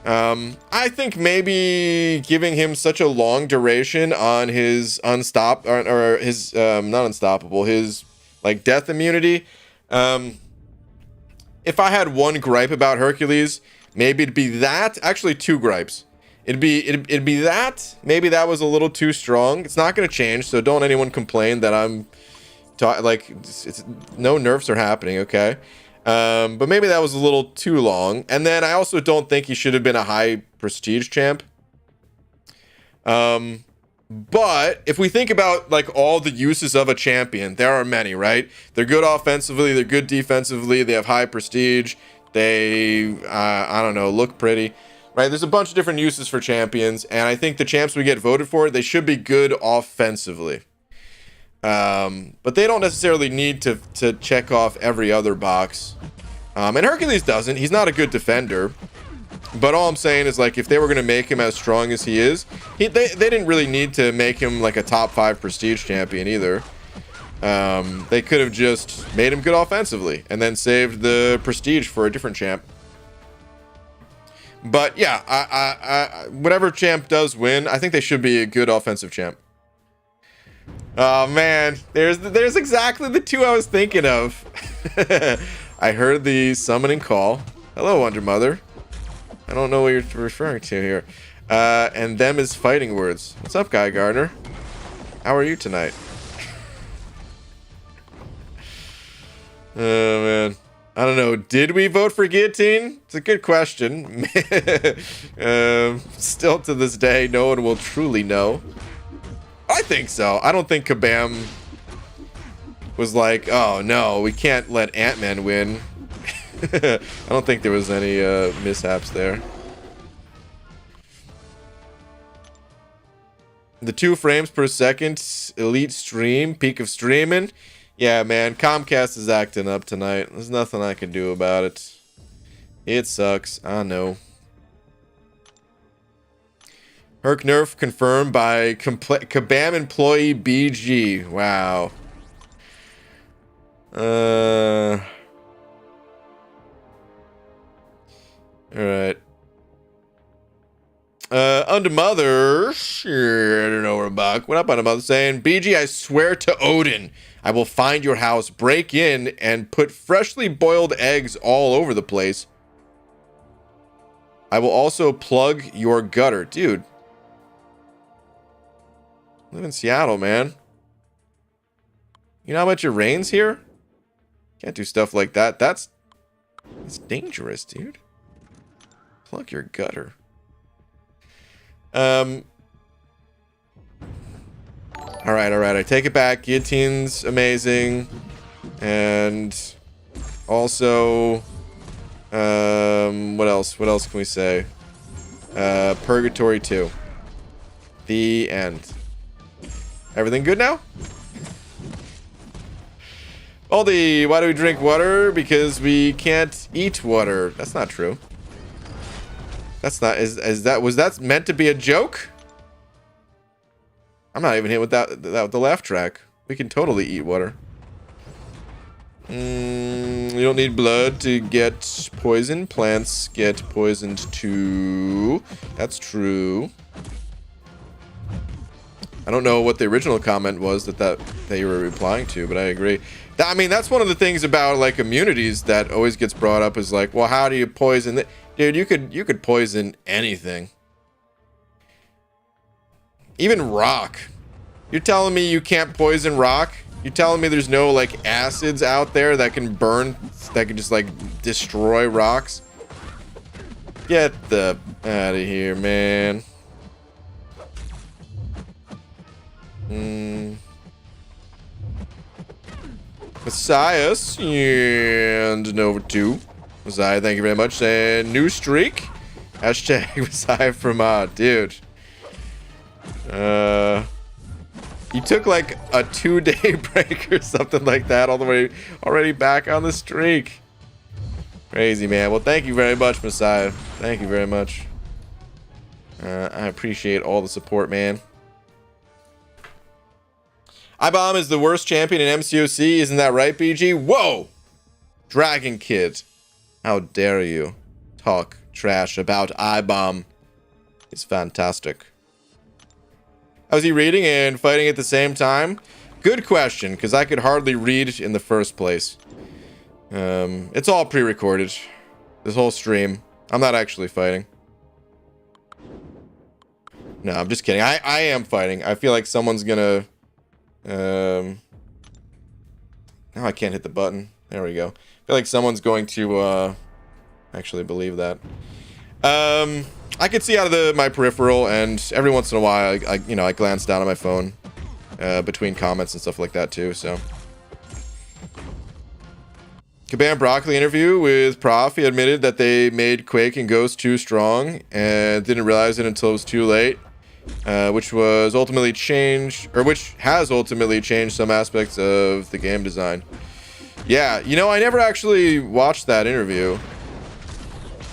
I think maybe giving him such a long duration on his his not unstoppable, his like death immunity. If I had one gripe about Hercules, maybe it'd be that. Actually, 2 gripes. It'd be that. Maybe that was a little too strong. It's not going to change, so don't anyone complain that I'm no nerfs are happening, okay? But maybe that was a little too long. And then I also don't think he should have been a high prestige champ. But if we think about like all the uses of a champion, there are many, right? They're good offensively, they're good defensively, they have high prestige, they I don't know, look pretty, right? There's a bunch of different uses for champions, and I think the champs we get voted for, they should be good offensively. But they don't necessarily need to check off every other box. And Hercules doesn't. He's not a good defender. But all I'm saying is, like, if they were going to make him as strong as he is, they didn't really need to make him, like, a top 5 prestige champion either. They could have just made him good offensively and then saved the prestige for a different champ. But, yeah, I whatever champ does win, I think they should be a good offensive champ. Oh, man. There's exactly the two I was thinking of. I heard the summoning call. Hello, Wonder Mother. I don't know what you're referring to here. And them is fighting words. What's up, Guy Gardner? How are you tonight? Oh, man. I don't know. Did we vote for guillotine? It's a good question. Still to this day, no one will truly know. I think so. I don't think Kabam was like, oh, no, we can't let Ant-Man win. I don't think there was any mishaps there. The 2 frames per second elite stream, peak of streaming. Yeah, man, Comcast is acting up tonight. There's nothing I can do about it. It sucks. I know. Herc nerf confirmed by Kabam employee BG. Wow. Alright. Under Mother. Sure, I don't know where I'm back. What up, Under Mother? Saying, BG, I swear to Odin, I will find your house, break in, and put freshly boiled eggs all over the place. I will also plug your gutter. Dude. I live in Seattle, man. You know how much it rains here? Can't do stuff like that. That's dangerous, dude. Plug your gutter. Alright. I take it back. Guillotine's amazing. And also, what else? What else can we say? Purgatory 2. The end. Everything good now? Baldy, why do we drink water? Because we can't eat water. That's not true. That's not, was that meant to be a joke? I'm not even hit with the laugh track. We can totally eat water. You don't need blood to get poison. Plants get poisoned too. That's true. I don't know what the original comment was that you were replying to, but I agree. I mean, that's one of the things about, like, immunities that always gets brought up is like, well, how do you poison Dude, you could poison anything. Even rock. You're telling me you can't poison rock? You're telling me there's no, like, acids out there that can burn, that can just, like, destroy rocks? Get the out of here, man. Messiah and Nova 2. Messiah, thank you very much. And new streak. Hashtag Messiah from dude. You took like a 2-day break or something like that, all the way already back on the streak. Crazy, man. Well, thank you very much, Messiah. Thank you very much. I appreciate all the support, man. iBomb is the worst champion in MCOC, isn't that right, BG? Whoa! Dragon Kid. How dare you talk trash about iBomb. It's fantastic. How's he reading and fighting at the same time? Good question, because I could hardly read in the first place. It's all pre-recorded. This whole stream. I'm not actually fighting. No, I'm just kidding. I am fighting. I feel like someone's gonna... now I can't hit the button. There we go. I feel like someone's going to actually believe that. I could see out of my peripheral, and every once in a while, I glance down at my phone between comments and stuff like that too. So, Kabam Broccoli interview with Prof. He admitted that they made Quake and Ghost too strong and didn't realize it until it was too late. which was ultimately changed, or which has ultimately changed some aspects of the game design. Yeah, you know, I never actually watched that interview.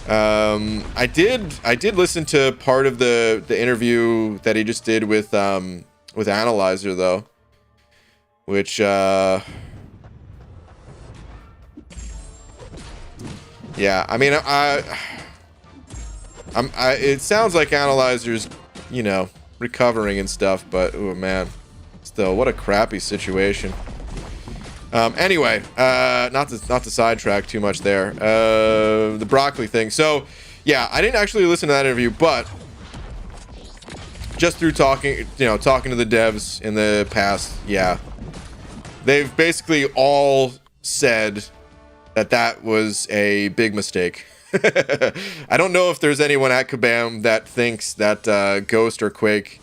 I did listen to part of the interview that he just did with Analyzer though, which yeah, I mean, it sounds like Analyzer's, you know, recovering and stuff, but oh man, still, what a crappy situation. Anyway, not to sidetrack too much there. The broccoli thing. So, yeah, I didn't actually listen to that interview, but just through talking to the devs in the past, yeah, they've basically all said that was a big mistake. I don't know if there's anyone at Kabam that thinks that Ghost or Quake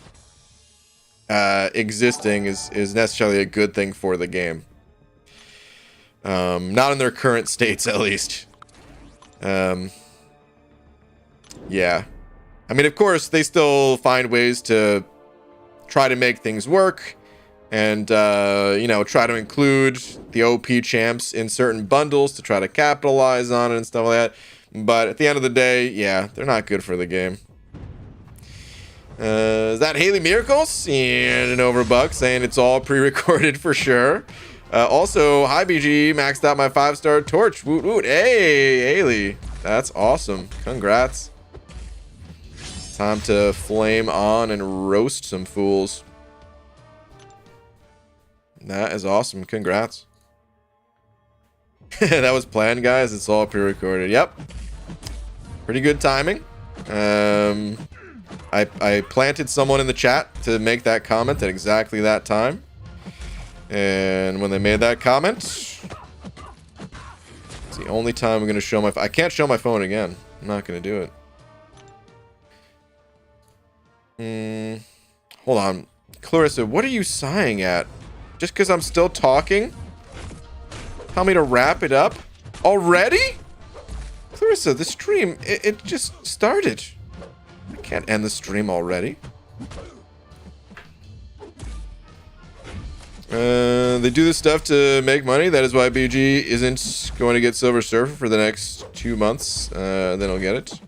existing is necessarily a good thing for the game. Not in their current states, at least. Yeah. I mean, of course, they still find ways to try to make things work and, you know, try to include the OP champs in certain bundles to try to capitalize on it and stuff like that. But at the end of the day, yeah, they're not good for the game. Is that Haley Miracles? And an Overbuck saying it's all pre-recorded for sure. Also, hi BG, maxed out my 5-star torch. Woot woot. Hey, Haley. That's awesome. Congrats. Time to flame on and roast some fools. That is awesome. Congrats. That was planned, guys. It's all pre-recorded. Yep. Pretty good timing. I planted someone in the chat to make that comment at exactly that time. And when they made that comment, it's the only time I'm going to show my... I can't show my phone again. I'm not going to do it. Hold on. Clarissa, what are you sighing at? Just because I'm still talking? Tell me to wrap it up? Already? Clarissa, the stream, it just started. I can't end the stream already. They do this stuff to make money. That is why BG isn't going to get Silver Surfer for the next 2 months. Then I'll get it.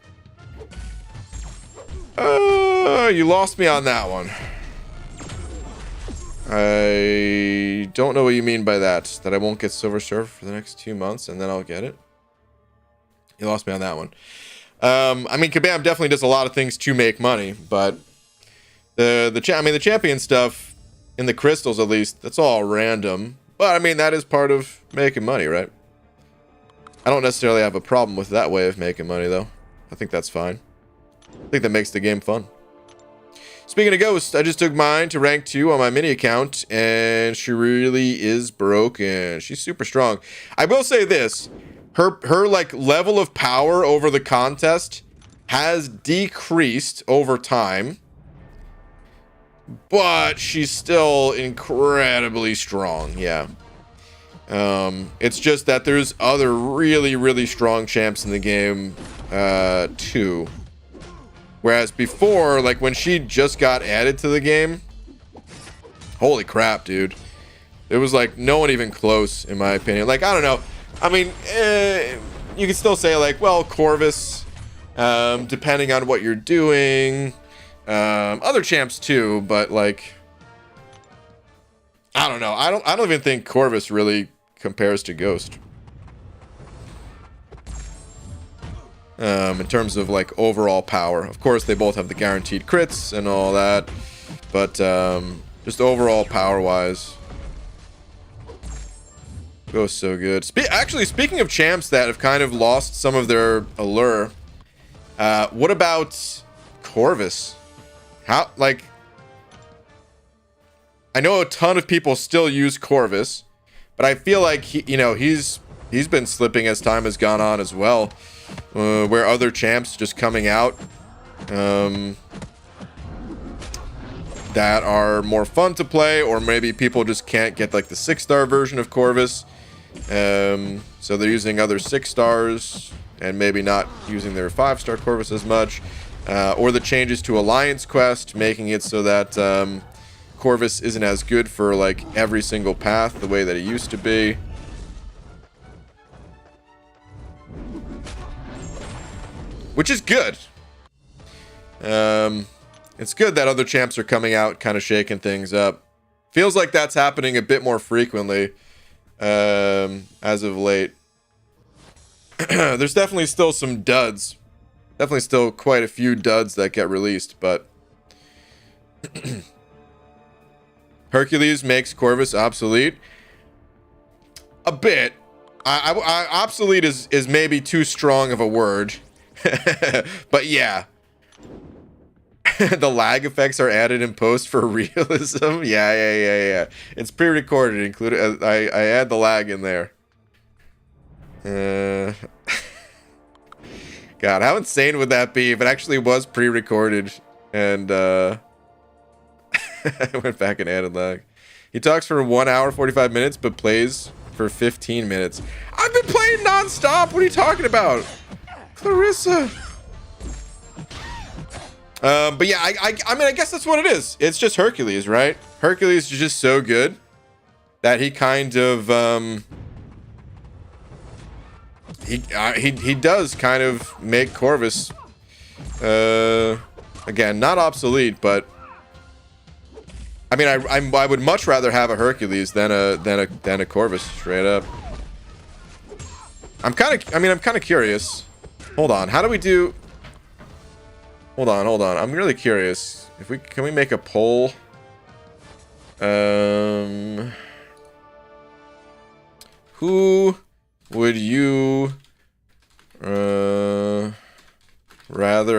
You lost me on that one. I don't know what you mean by that. That I won't get Silver Surfer for the next 2 months and then I'll get it. You lost me on that one. I mean, Kabam definitely does a lot of things to make money, but the champion stuff, in the crystals at least, that's all random. But I mean, that is part of making money, right? I don't necessarily have a problem with that way of making money, though. I think that's fine. I think that makes the game fun. Speaking of Ghost, I just took mine to rank 2 on my mini account, and she really is broken. She's super strong. I will say this. Her like level of power over the contest has decreased over time, but she's still incredibly strong. Yeah. It's just that there's other really, really strong champs in the game too. Whereas before, like when she just got added to the game, holy crap, dude. There was like no one even close, in my opinion. Like, I don't know. I mean, you can still say like, well, Corvus, depending on what you're doing, other champs too, but like, I don't know. I don't even think Corvus really compares to Ghost. In terms of like overall power. Of course, they both have the guaranteed crits and all that, but just overall power-wise, Ghost so good. Actually, speaking of champs that have kind of lost some of their allure, what about Corvus? How, like, I know a ton of people still use Corvus, but I feel like he's been slipping as time has gone on as well. Where other champs just coming out that are more fun to play, or maybe people just can't get like the 6-star version of Corvus, so they're using other 6 stars and maybe not using their 5-star Corvus as much. or the changes to Alliance Quest, making it so that Corvus isn't as good for like every single path the way that it used to be. Which is good. It's good that other champs are coming out, kind of shaking things up. Feels like that's happening a bit more frequently as of late. There's definitely still some duds. Definitely still quite a few duds that get released, but Hercules makes Corvus obsolete. A bit. Obsolete is maybe too strong of a word. But yeah. The lag effects are added in post for realism. Yeah. It's pre-recorded. Included. I add the lag in there. God, how insane would that be if it actually was pre-recorded and I went back and added lag. He talks for 1 hour 45 minutes but plays for 15 minutes. I've been playing non-stop. What are you talking about, Clarissa? But yeah, I mean, I guess that's what it is. It's just Hercules, right? Hercules is just so good that he kind of he does kind of make Corvus again, not obsolete, but I mean, I would much rather have a Hercules than a Corvus, straight up. I'm kind of curious. Hold on, how do we do? Hold on. I'm really curious. Can we make a poll? Who would you rather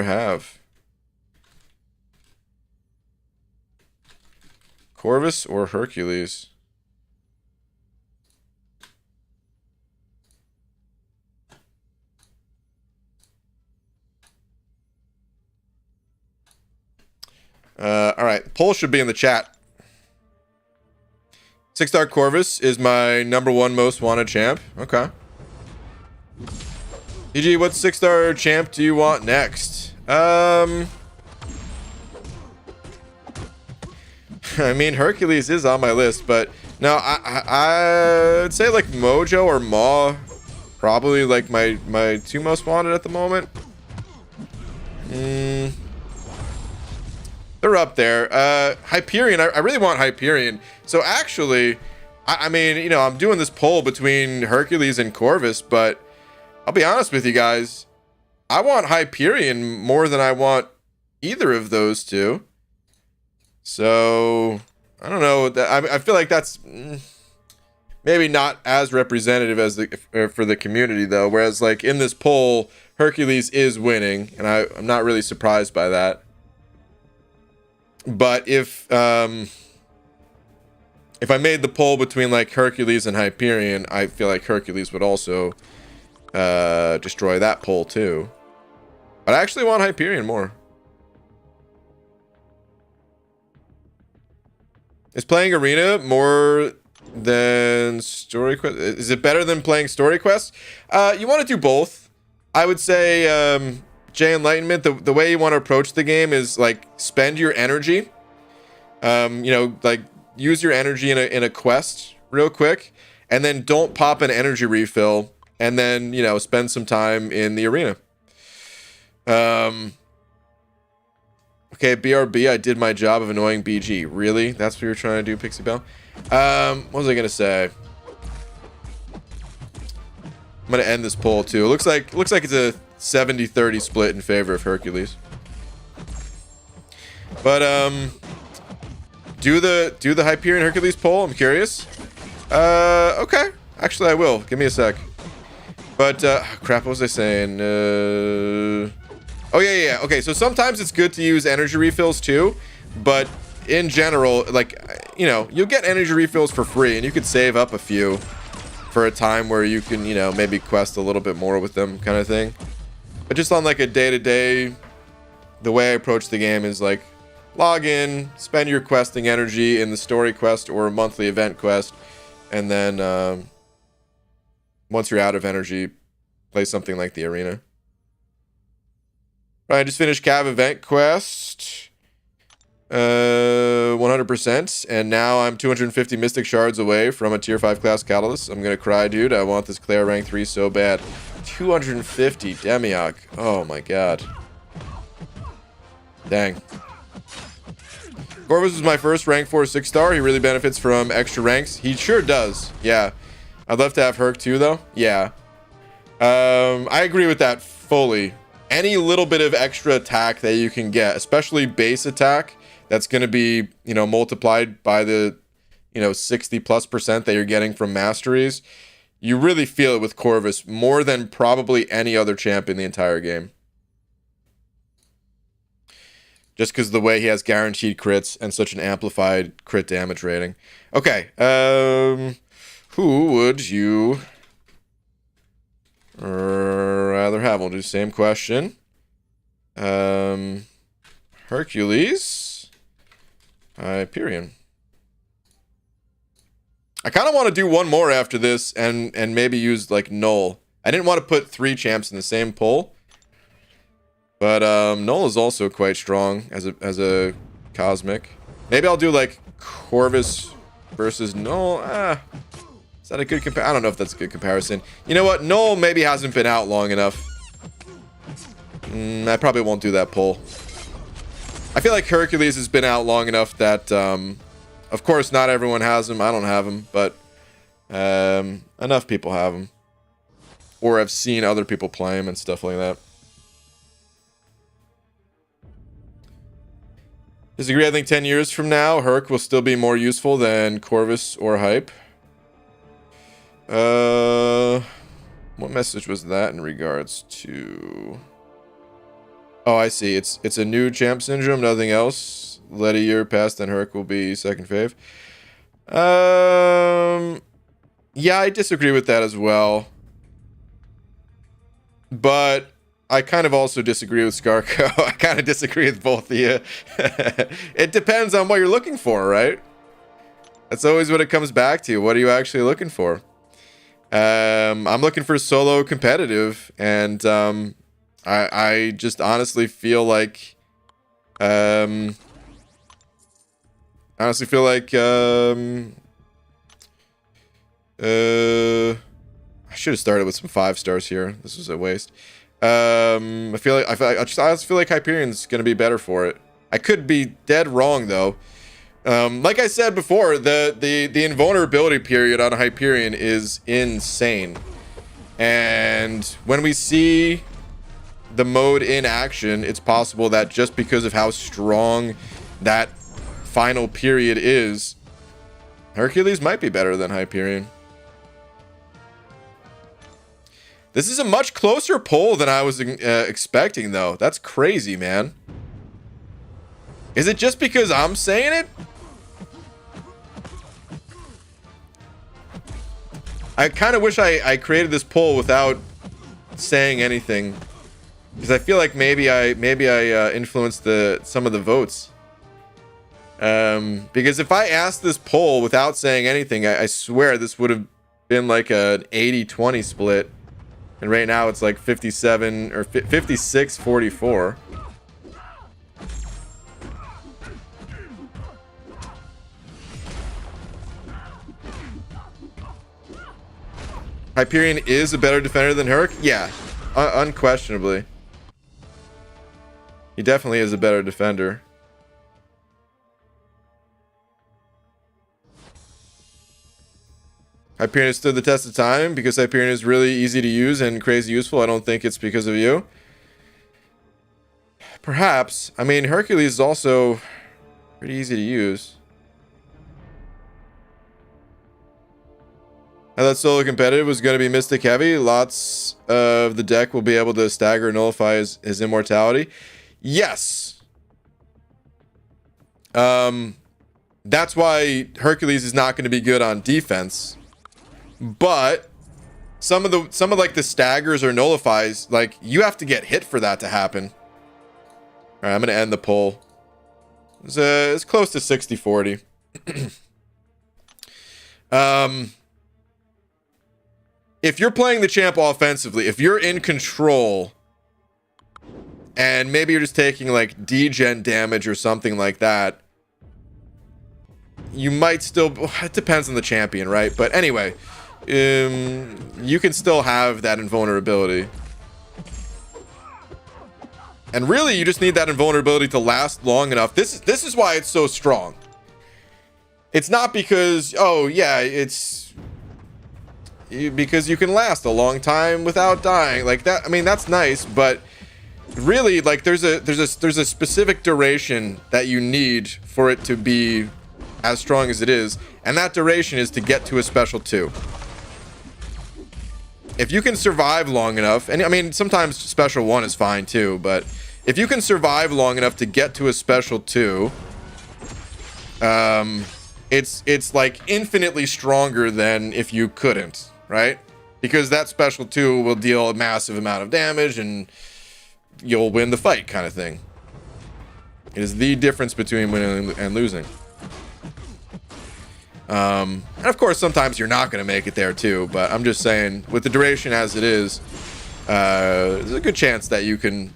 have? Corvus or Hercules? All right, poll should be in the chat. 6-star Corvus is my #1 most wanted champ. Okay. EG, what 6-star champ do you want next? I mean, Hercules is on my list, but no, I'd say like Mojo or Maw, probably like my 2 most wanted at the moment. They're up there. Hyperion, I really want Hyperion. So actually, I mean, you know, I'm doing this poll between Hercules and Corvus, but I'll be honest with you guys. I want Hyperion more than I want either of those two. So, I don't know. I feel like that's maybe not as representative as for the community, though. Whereas, like, in this poll, Hercules is winning, and I'm not really surprised by that. But if I made the poll between like Hercules and Hyperion, I feel like Hercules would also destroy that poll too. But I actually want Hyperion more. Is playing Arena more than Story Quest? Is it better than playing Story Quest? You want to do both. I would say Jay Enlightenment, the way you want to approach the game is like spend your energy. You know, like use your energy in a quest real quick, and then don't pop an energy refill, and then, you know, spend some time in the arena. Okay, BRB, I did my job of annoying BG. Really? That's what you're trying to do, Pixie Bell? What was I gonna say? I'm gonna end this poll too. It looks like it's a 70-30 split in favor of Hercules. But do the Hyperion Hercules poll. I'm curious. Okay. Actually, I will. Give me a sec. But crap. What was I saying? Oh yeah. Okay. So sometimes it's good to use energy refills too, but in general, like, you know, you'll get energy refills for free, and you could save up a few for a time where you can, you know, maybe quest a little bit more with them, kind of thing. But just on like a day-to-day, the way I approach the game is like log in, spend your questing energy in the story quest or monthly event quest, and then once you're out of energy, play something like the arena. I just finished Cav event quest. 100%. And now I'm 250 Mystic Shards away from a tier 5 class Catalyst. I'm gonna cry, dude. I want this Claire rank 3 so bad. 250 Demiok. Oh my god. Dang. Corvus was my first rank 4 6-star. He really benefits from extra ranks. He sure does. Yeah. I'd love to have Herc too, though. Yeah. I agree with that fully. Any little bit of extra attack that you can get, especially base attack, that's going to be, you know, multiplied by the, you know, 60+% that you're getting from masteries. You really feel it with Corvus more than probably any other champ in the entire game. Just because of the way he has guaranteed crits and such an amplified crit damage rating. Okay. Who would you rather have? We'll do the same question. Hercules. Hyperion. I kind of want to do one more after this and maybe use like Null. I didn't want to put 3 champs in the same poll. But Null is also quite strong as a cosmic. Maybe I'll do like Corvus versus Null. Is that a good comparison? I don't know if that's a good comparison. You know what? Null maybe hasn't been out long enough. I probably won't do that poll. I feel like Hercules has been out long enough that, of course, not everyone has him. I don't have him, but enough people have him. Or have seen other people play him and stuff like that. Disagree. I think 10 years from now, Herc will still be more useful than Corvus or Hype. What message was that in regards to? Oh, I see. It's a new champ syndrome, nothing else. Let a year pass, then Herc will be second fave. Yeah, I disagree with that as well. But I kind of also disagree with Scarco. I kind of disagree with both of you. It depends on what you're looking for, right? That's always what it comes back to. What are you actually looking for? I'm looking for solo competitive, and I just honestly feel like I should have started with some 5 stars here. This was a waste. I just feel like Hyperion's gonna be better for it. I could be dead wrong though. Like I said before, the invulnerability period on Hyperion is insane. And when we see the mode in action, it's possible that just because of how strong that final period is, Hercules might be better than Hyperion. This is a much closer poll than I was expecting, though. That's crazy, man. Is it just because I'm saying it? I kind of wish I created this poll without saying anything, because I feel like maybe I influenced some of the votes. Because if I asked this poll without saying anything, I swear this would have been like an 80-20 split. And right now it's like 57 or 56-44. Hyperion is a better defender than Herc? Yeah, unquestionably. He definitely is a better defender. Hyperion stood the test of time because Hyperion is really easy to use and crazy useful. I don't think it's because of you. Perhaps. I mean, Hercules is also pretty easy to use. I thought solo competitive was going to be Mystic heavy. Lots of the deck will be able to stagger and nullify his immortality. Yes. That's why Hercules is not going to be good on defense. But some of like the staggers or nullifies, like you have to get hit for that to happen. All right, I'm gonna end the poll. It's close to 60-40. If you're playing the champ offensively, if you're in control, and maybe you're just taking like degen damage or something like that, you might still, it depends on the champion, right? But anyway, you can still have that invulnerability. And really, you just need that invulnerability to last long enough. This is why it's so strong. It's not because, oh yeah, it's because you can last a long time without dying. Like that, I mean, that's nice, but really, like there's a specific duration that you need for it to be as strong as it is, and that duration is to get to a special 2. If you can survive long enough, and I mean, sometimes special 1 is fine too, but if you can survive long enough to get to a special 2, it's like infinitely stronger than if you couldn't, right? Because that special 2 will deal a massive amount of damage and you'll win the fight, kind of thing. It is the difference between winning and losing. And of course, sometimes you're not going to make it there too, but I'm just saying, with the duration as it is, there's a good chance that you can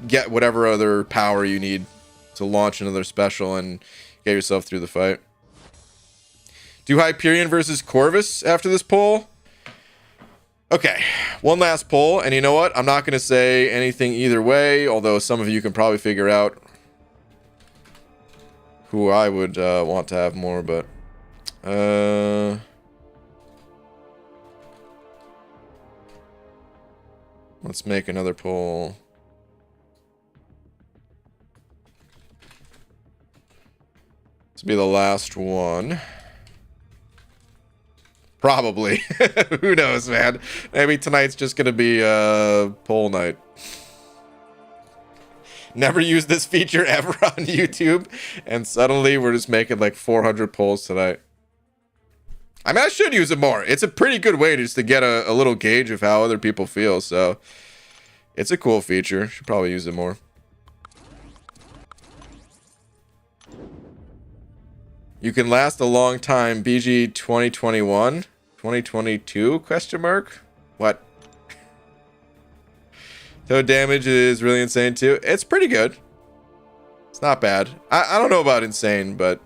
get whatever other power you need to launch another special and get yourself through the fight. Do Hyperion versus Corvus after this poll? Okay, one last poll, and you know what? I'm not going to say anything either way, although some of you can probably figure out who I would want to have more, but let's make another poll. This will be the last one. Probably. Who knows, man? Maybe tonight's just gonna be poll night. Never used this feature ever on YouTube, and suddenly we're just making like 400 polls tonight. I mean, I should use it more. It's a pretty good way just to get a little gauge of how other people feel, so it's a cool feature. Should probably use it more. You can last a long time. BG 2021, 2022 question mark? What? Toad damage is really insane too. It's pretty good. It's not bad. I don't know about insane, but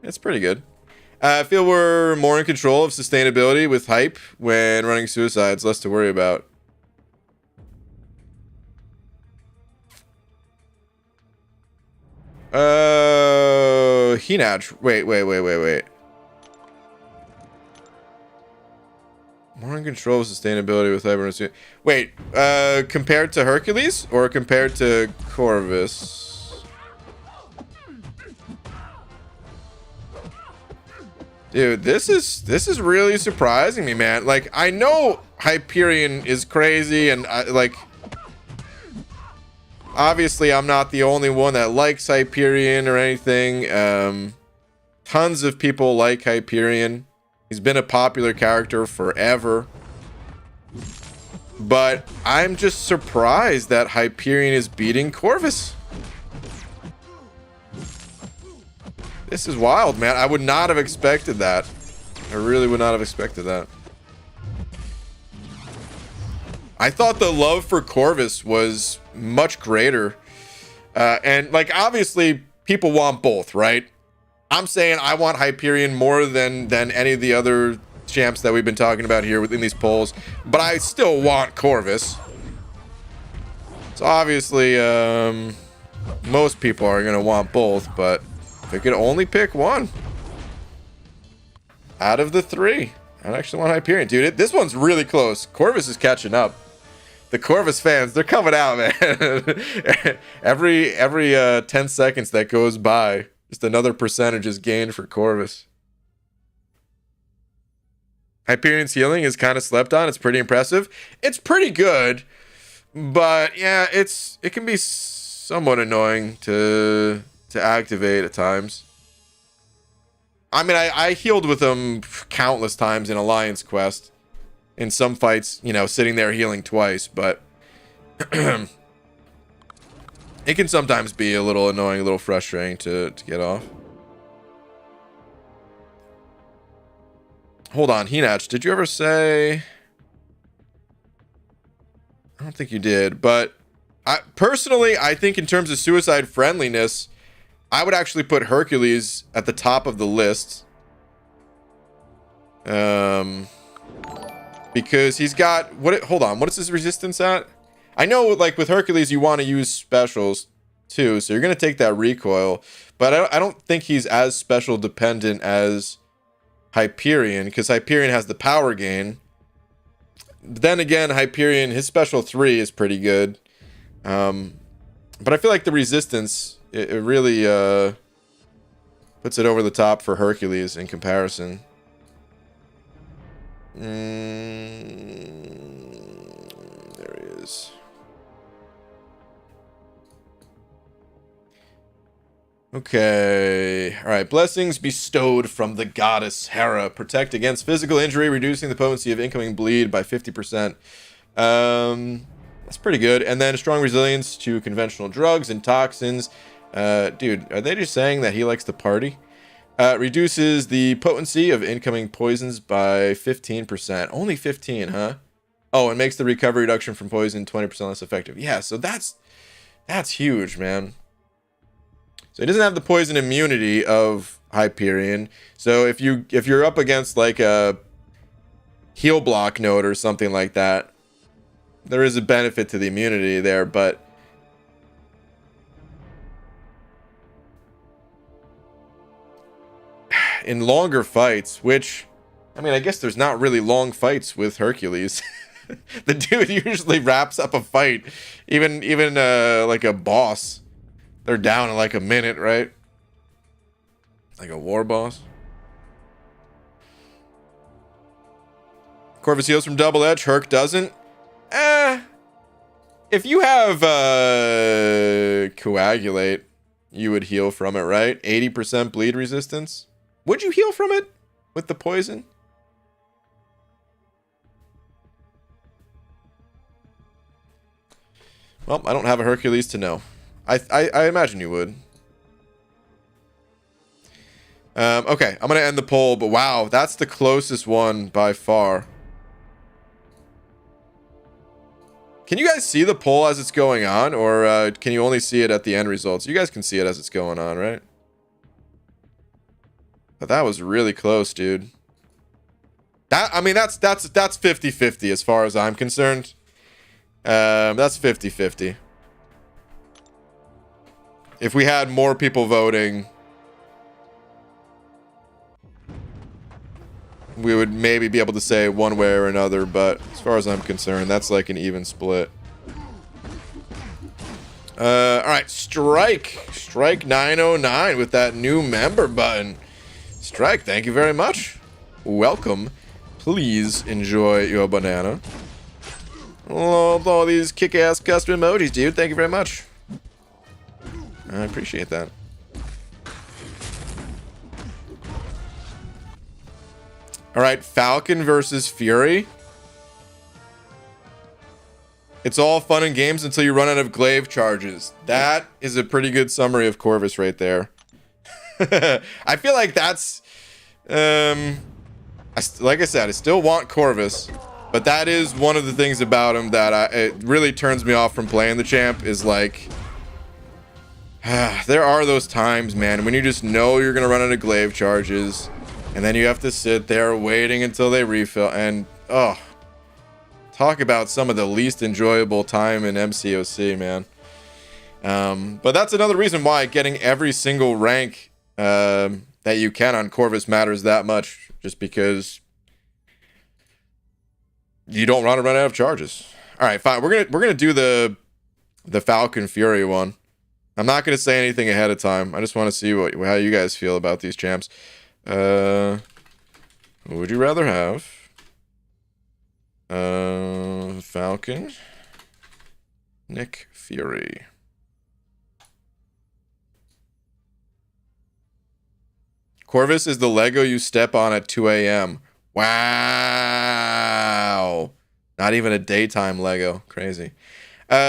it's pretty good. I feel we're more in control of sustainability with hype when running suicides. Less to worry about. Hinaj. Wait. More in control of sustainability with hyper. Wait, compared to Hercules or compared to Corvus? Dude, this is really surprising me, man. Like, I know Hyperion is crazy, and like, obviously I'm not the only one that likes Hyperion or anything. Tons of people like Hyperion. He's been a popular character forever. But I'm just surprised that Hyperion is beating Corvus. This is wild, man. I would not have expected that. I really would not have expected that. I thought the love for Corvus was much greater. And, like, obviously, people want both, right? I'm saying I want Hyperion more than any of the other champs that we've been talking about here within these polls, but I still want Corvus. So obviously, most people are gonna want both, but if I could only pick one out of the 3, I'd actually want Hyperion. Dude, this one's really close. Corvus is catching up. The Corvus fans, they're coming out, man. every 10 seconds that goes by, just another percentage is gained for Corvus. Hyperion's healing is kind of slept on. It's pretty impressive. It's pretty good, but yeah, it can be somewhat annoying to activate at times. I mean, I healed with him countless times in Alliance Quest. In some fights, you know, sitting there healing twice, but it can sometimes be a little annoying, a little frustrating to get off. Hold on, Hinach, did you ever say... I don't think you did, but Personally, I think in terms of suicide friendliness, I would actually put Hercules at the top of the list. Because he's got hold on, what is his resistance at? I know, like with Hercules, you want to use specials too, so you're gonna take that recoil. But I don't think he's as special dependent as Hyperion, because Hyperion has the power gain. But then again, Hyperion, his special 3 is pretty good. But I feel like the resistance, it really puts it over the top for Hercules in comparison. There he is. Okay. All right. Blessings bestowed from the goddess Hera. Protect against physical injury, reducing the potency of incoming bleed by 50%. That's pretty good. And then strong resilience to conventional drugs and toxins. Dude, are they just saying that he likes to party? Reduces the potency of incoming poisons by 15%. Only 15, huh? Oh, and makes the recovery reduction from poison 20% less effective. Yeah, so that's huge, man. So he doesn't have the poison immunity of Hyperion. So if you're up against like a heal block node or something like that, there is a benefit to the immunity there, but in longer fights, which, I mean, I guess there's not really long fights with Hercules. The dude usually wraps up a fight, even like a boss. They're down in like a minute, right? Like a war boss. Corvus heals from double edge. Herc doesn't. If you have coagulate, you would heal from it, right? 80% bleed resistance. Would you heal from it with the poison? Well, I don't have a Hercules to know. I imagine you would. Okay, I'm gonna end the poll, but wow, that's the closest one by far. Can you guys see the poll as it's going on, or can you only see it at the end results? You guys can see it as it's going on, right? But that was really close, dude. I mean, that's 50-50 as far as I'm concerned. That's 50-50. If we had more people voting, we would maybe be able to say one way or another, but as far as I'm concerned, that's like an even split. All right, Strike 909 with that new member button. Strike, thank you very much. Welcome. Please enjoy your banana. Oh, all these kick-ass custom emojis, dude. Thank you very much. I appreciate that. All right, Falcon versus Fury. It's all fun and games until you run out of glaive charges. That is a pretty good summary of Corvus right there. I feel like that's... like I said, I still want Corvus, but that is one of the things about him that it really turns me off from playing the champ, is like... there are those times, man, when you just know you're going to run out of glaive charges, and then you have to sit there waiting until they refill, and, oh... Talk about some of the least enjoyable time in MCOC, man. But that's another reason why getting every single rank that you can on Corvus matters that much. Just because you don't want to run out of charges. All right, fine. We're gonna do the Falcon Fury one. I'm not gonna say anything ahead of time. I just want to see how you guys feel about these champs. Who would you rather have? Falcon, Nick Fury. Corvus is the Lego you step on at 2 a.m. Wow. Not even a daytime Lego. Crazy.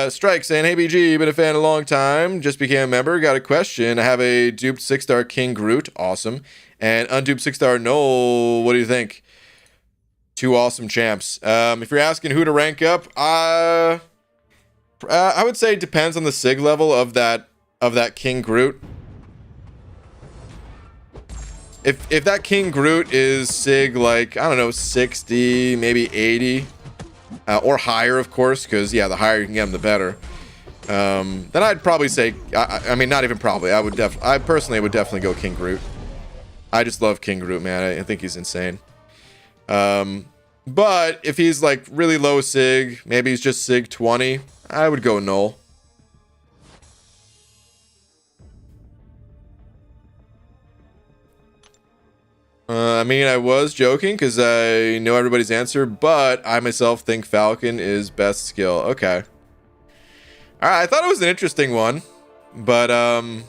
Strike saying, hey BG, been a fan a long time. Just became a member. Got a question. I have a duped 6-star King Groot. Awesome. And unduped 6-star Noel. What do you think? Two awesome champs. If you're asking who to rank up, I would say it depends on the sig level of that King Groot. If that King Groot is sig like, I don't know, 60, maybe 80, or higher, of course, because yeah, the higher you can get him, the better. Then I'd probably say, I mean, not even probably. I personally would definitely go King Groot. I just love King Groot, man. I think he's insane. But if he's like really low sig, maybe he's just sig 20, I would go Null. I mean, I was joking because I know everybody's answer, but I myself think Falcon is best skill. Okay. All right, I thought it was an interesting one, but I'm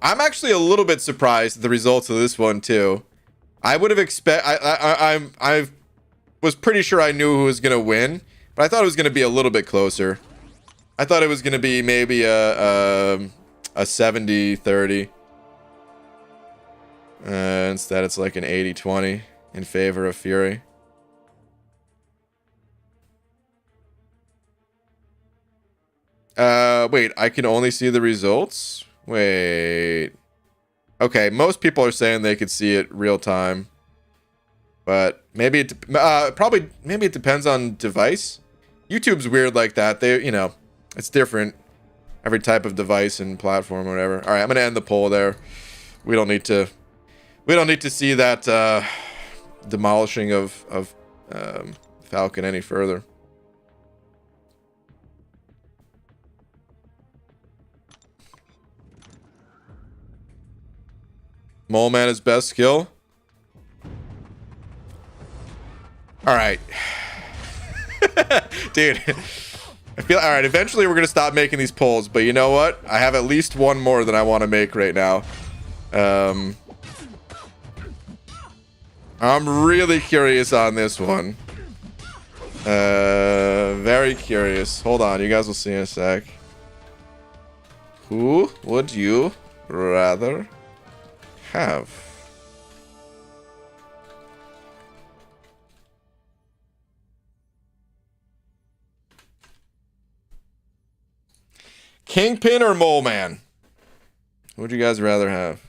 actually a little bit surprised at the results of this one too. I would have I was pretty sure I knew who was gonna win, but I thought it was gonna be a little bit closer. I thought it was gonna be maybe a 70-30. Instead, it's like an 80-20 in favor of Fury. Wait, I can only see the results? Wait. Okay, most people are saying they could see it real time. But maybe it maybe it depends on device. YouTube's weird like that. They, you know, it's different. Every type of device and platform or whatever. All right, I'm going to end the poll there. We don't need to see that demolishing of Falcon any further. Mole Man is best skill. All right. Dude. I feel all right. Eventually we're going to stop making these polls, but you know what? I have at least one more that I want to make right now. I'm really curious on this one. Very curious. Hold on, you guys will see in a sec. Who would you rather have? Kingpin or Mole Man? Who would you guys rather have?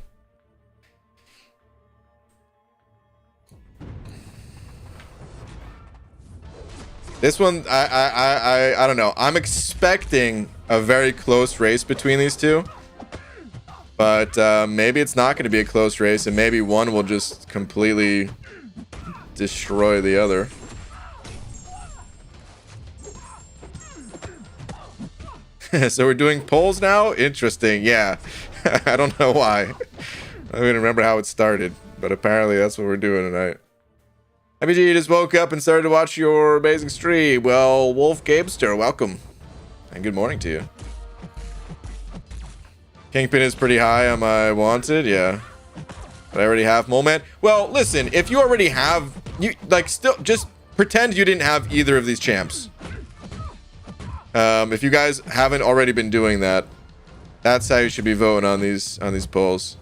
This one, I don't know. I'm expecting a very close race between these two. But maybe it's not going to be a close race, and maybe one will just completely destroy the other. So we're doing polls now? Interesting, yeah. I don't know why. I don't even remember how it started, but apparently that's what we're doing tonight. MBG just woke up and started to watch your amazing stream. Well, Wolf Gamester, welcome. And good morning to you. Kingpin is pretty high on my wanted, yeah. But I already have Mole Man. Well, listen, if you already have, you like still just pretend you didn't have either of these champs. If you guys haven't already been doing that, that's how you should be voting on these polls.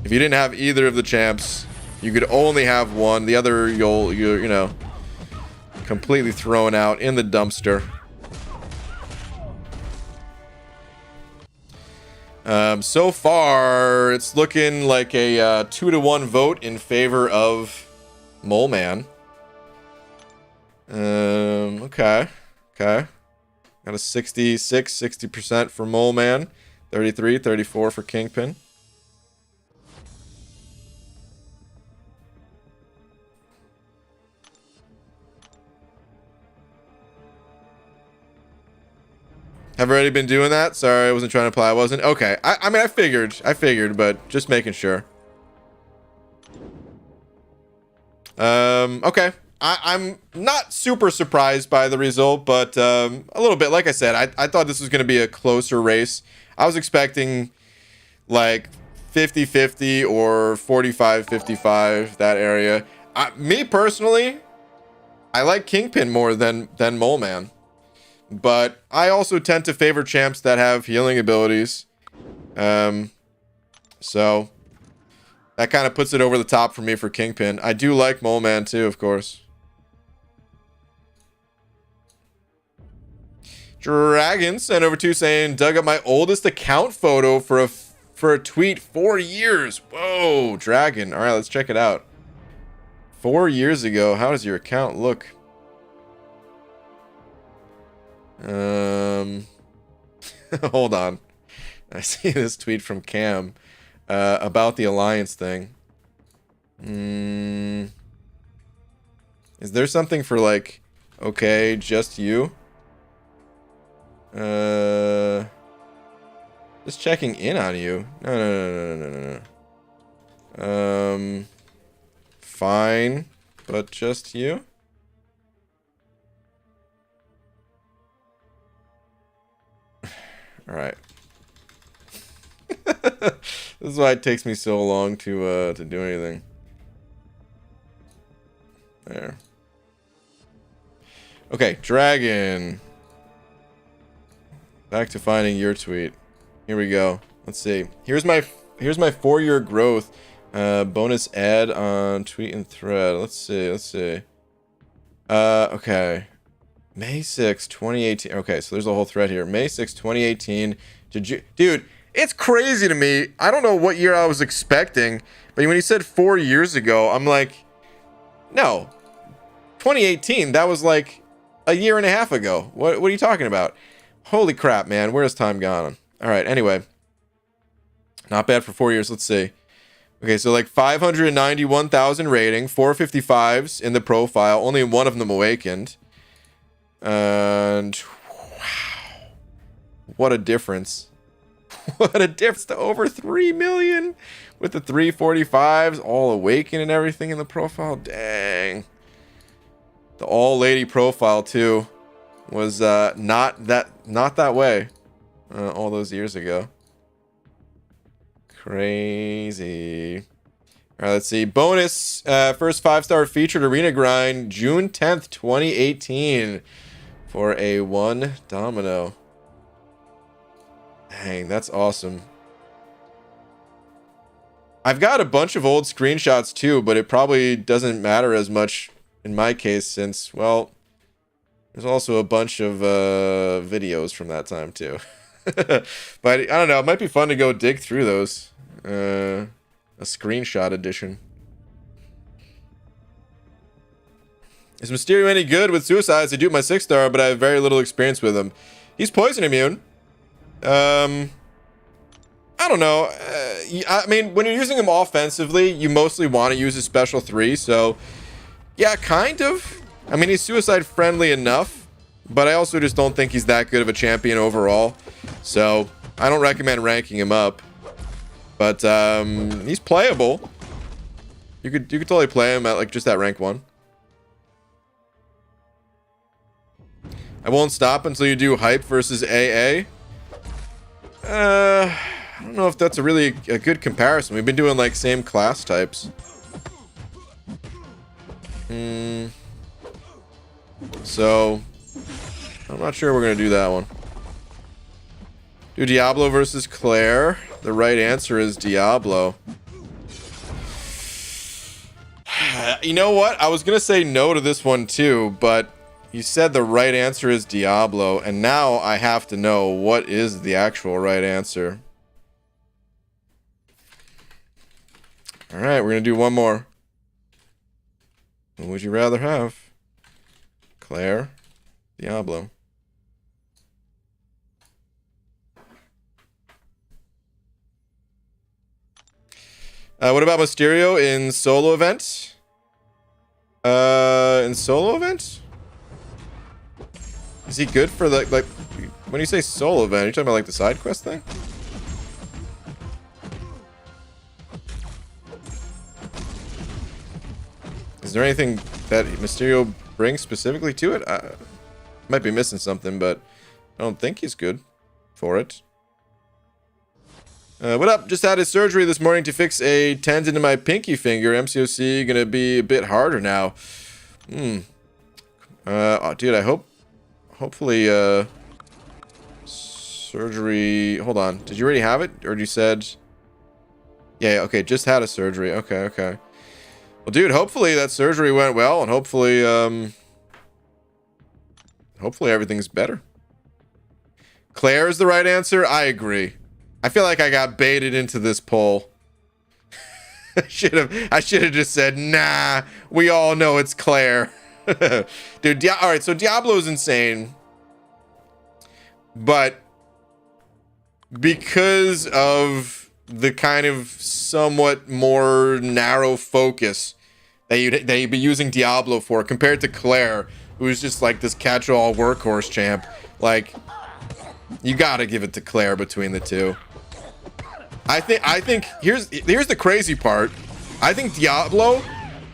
If you didn't have either of the champs, you could only have one. The other you know, completely thrown out in the dumpster. So far, it's looking like a 2-to-1 vote in favor of Mole Man. Okay. Got a 60% for Mole Man, 34 for Kingpin. Have already been doing that? Sorry, I wasn't trying to apply. I wasn't. Okay. I mean, I figured, but just making sure. Okay. I'm not super surprised by the result, but a little bit. Like I said, I thought this was going to be a closer race. I was expecting like 50-50 or 45-55, that area. Me personally, I like Kingpin more than Mole Man. But I also tend to favor champs that have healing abilities. So that kind of puts it over the top for me for Kingpin. I do like Mole Man too, of course. Dragon sent over to saying, dug up my oldest account photo for a tweet 4 years. Whoa, Dragon. All right, let's check it out. 4 years ago. How does your account look? Hold on. I see this tweet from Cam about the alliance thing. Is there something for like, okay, just you? Just checking in on you. No. Fine, but just you? All right. This is why it takes me so long to do anything. There. Okay, Dragon. Back to finding your tweet. Here we go. Let's see. Here's my 4-year growth. Bonus ad on tweet and thread. Let's see. Okay. May 6, 2018. Okay, so there's a whole thread here. May 6, 2018 to Dude, it's crazy to me. I don't know what year I was expecting, but when he said 4 years ago, I'm like, no. 2018, that was like a year and a half ago. What are you talking about? Holy crap, man. Where has time gone? All right, anyway. Not bad for 4 years. Let's see. Okay, so like 591,000 rating, 455s in the profile. Only one of them awakened. And wow. What a difference. What a difference to over 3 million with the 345s all awakened and everything in the profile. Dang. The all lady profile too was not that way all those years ago. Crazy. All right, let's see. Bonus first 5-star featured arena grind June 10th, 2018 for a 1 domino. Dang, that's awesome. I've got a bunch of old screenshots too, but it probably doesn't matter as much in my case since, well, there's also a bunch of videos from that time too. But I don't know, it might be fun to go dig through those. A screenshot edition. Is Mysterio any good with suicides? I do my 6-star, but I have very little experience with him. He's poison immune. I don't know. I mean, when you're using him offensively, you mostly want to use his special 3, so yeah, kind of. I mean, he's suicide friendly enough, but I also just don't think he's that good of a champion overall. So I don't recommend ranking him up. But he's playable. You could totally play him at like just at rank 1. I won't stop until you do hype versus AA. I don't know if that's a good comparison. We've been doing like same class types. So I'm not sure we're gonna do that one. Do Diablo versus Claire. The right answer is Diablo. You know what? I was gonna say no to this one too, but you said the right answer is Diablo, and now I have to know what is the actual right answer. All right, we're gonna do one more. What would you rather have? Claire, Diablo. What about Mysterio in solo event? In solo event? Is he good for the, like, when you say solo event, are you talking about like the side quest thing? Is there anything that Mysterio brings specifically to it? I might be missing something, but I don't think he's good for it. What up? Just had his surgery this morning to fix a tendon in my pinky finger. MCOC gonna be a bit harder now. Oh, dude, I hopefully surgery. Hold on. Did you already have it, or you said? Yeah. Okay. Just had a surgery. Okay. Well, dude, hopefully that surgery went well, and hopefully everything's better. Claire is the right answer. I agree. I feel like I got baited into this poll. I should have just said, nah, we all know it's Claire. Dude, all right, so Diablo is insane. But because of the kind of somewhat more narrow focus that you'd be using Diablo for compared to Claire, who's just like this catch-all workhorse champ, like, you gotta give it to Claire between the two. I think here's the crazy part. I think Diablo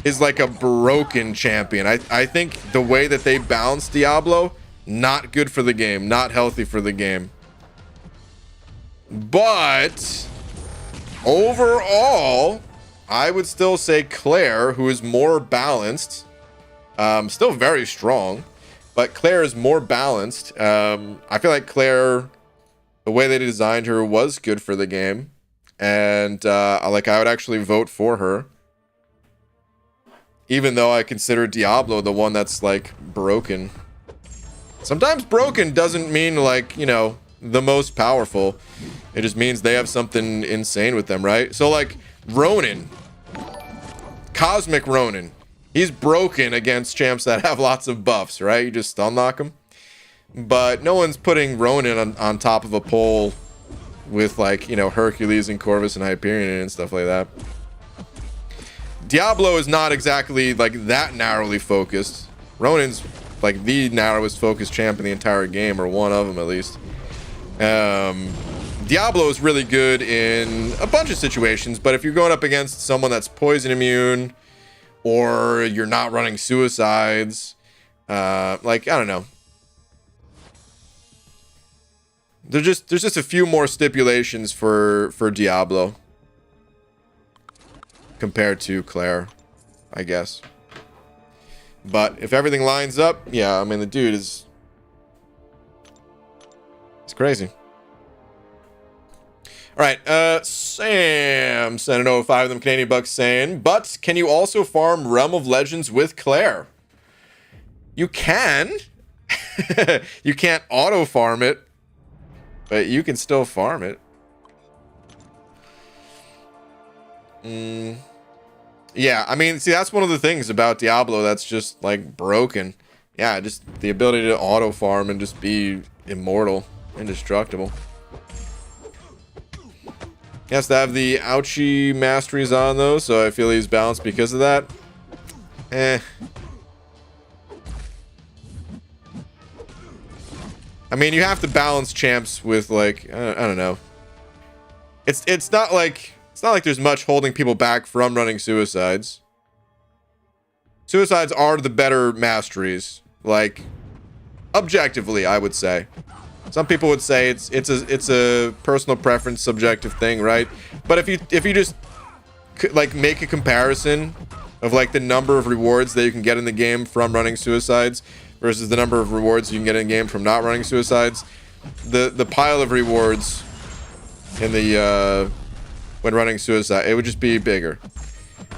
is like a broken champion. I think the way that they balance Diablo, not good for the game, not healthy for the game. But overall, I would still say Claire, who is more balanced, still very strong, but Claire is more balanced. I feel like Claire, the way they designed her was good for the game. And like, I would actually vote for her, even though I consider Diablo the one that's like broken. Sometimes broken doesn't mean like, you know, the most powerful. It just means they have something insane with them, right? So like Ronin, Cosmic Ronin, he's broken against champs that have lots of buffs, right? You just stun lock him. But no one's putting Ronin on top of a pole with, like, you know, Hercules and Corvus and Hyperion and stuff like that. Diablo is not exactly like that narrowly focused. Ronin's like the narrowest focused champ in the entire game, or one of them at least. Diablo is really good in a bunch of situations, but if you're going up against someone that's poison immune, or you're not running suicides, like, I don't know. There's just a few more stipulations for Diablo compared to Claire, I guess. But if everything lines up, yeah, I mean, the dude is... it's crazy. All right, Sam sent an 05 of them Canadian bucks saying, but can you also farm Realm of Legends with Claire? You can. You can't auto farm it, but you can still farm it. Yeah, I mean, see, that's one of the things about Diablo that's just, like, broken. Yeah, just the ability to auto farm and just be immortal, indestructible. He has to have the ouchie masteries on, though, so I feel he's balanced because of that. I mean, you have to balance champs with, like, I don't know. It's not like there's much holding people back from running suicides. Suicides are the better masteries, like, objectively, I would say. Some people would say it's a personal preference, subjective thing, right? But if you just like make a comparison of like the number of rewards that you can get in the game from running suicides versus the number of rewards you can get in the game from not running suicides, the pile of rewards in the when running suicide, it would just be bigger.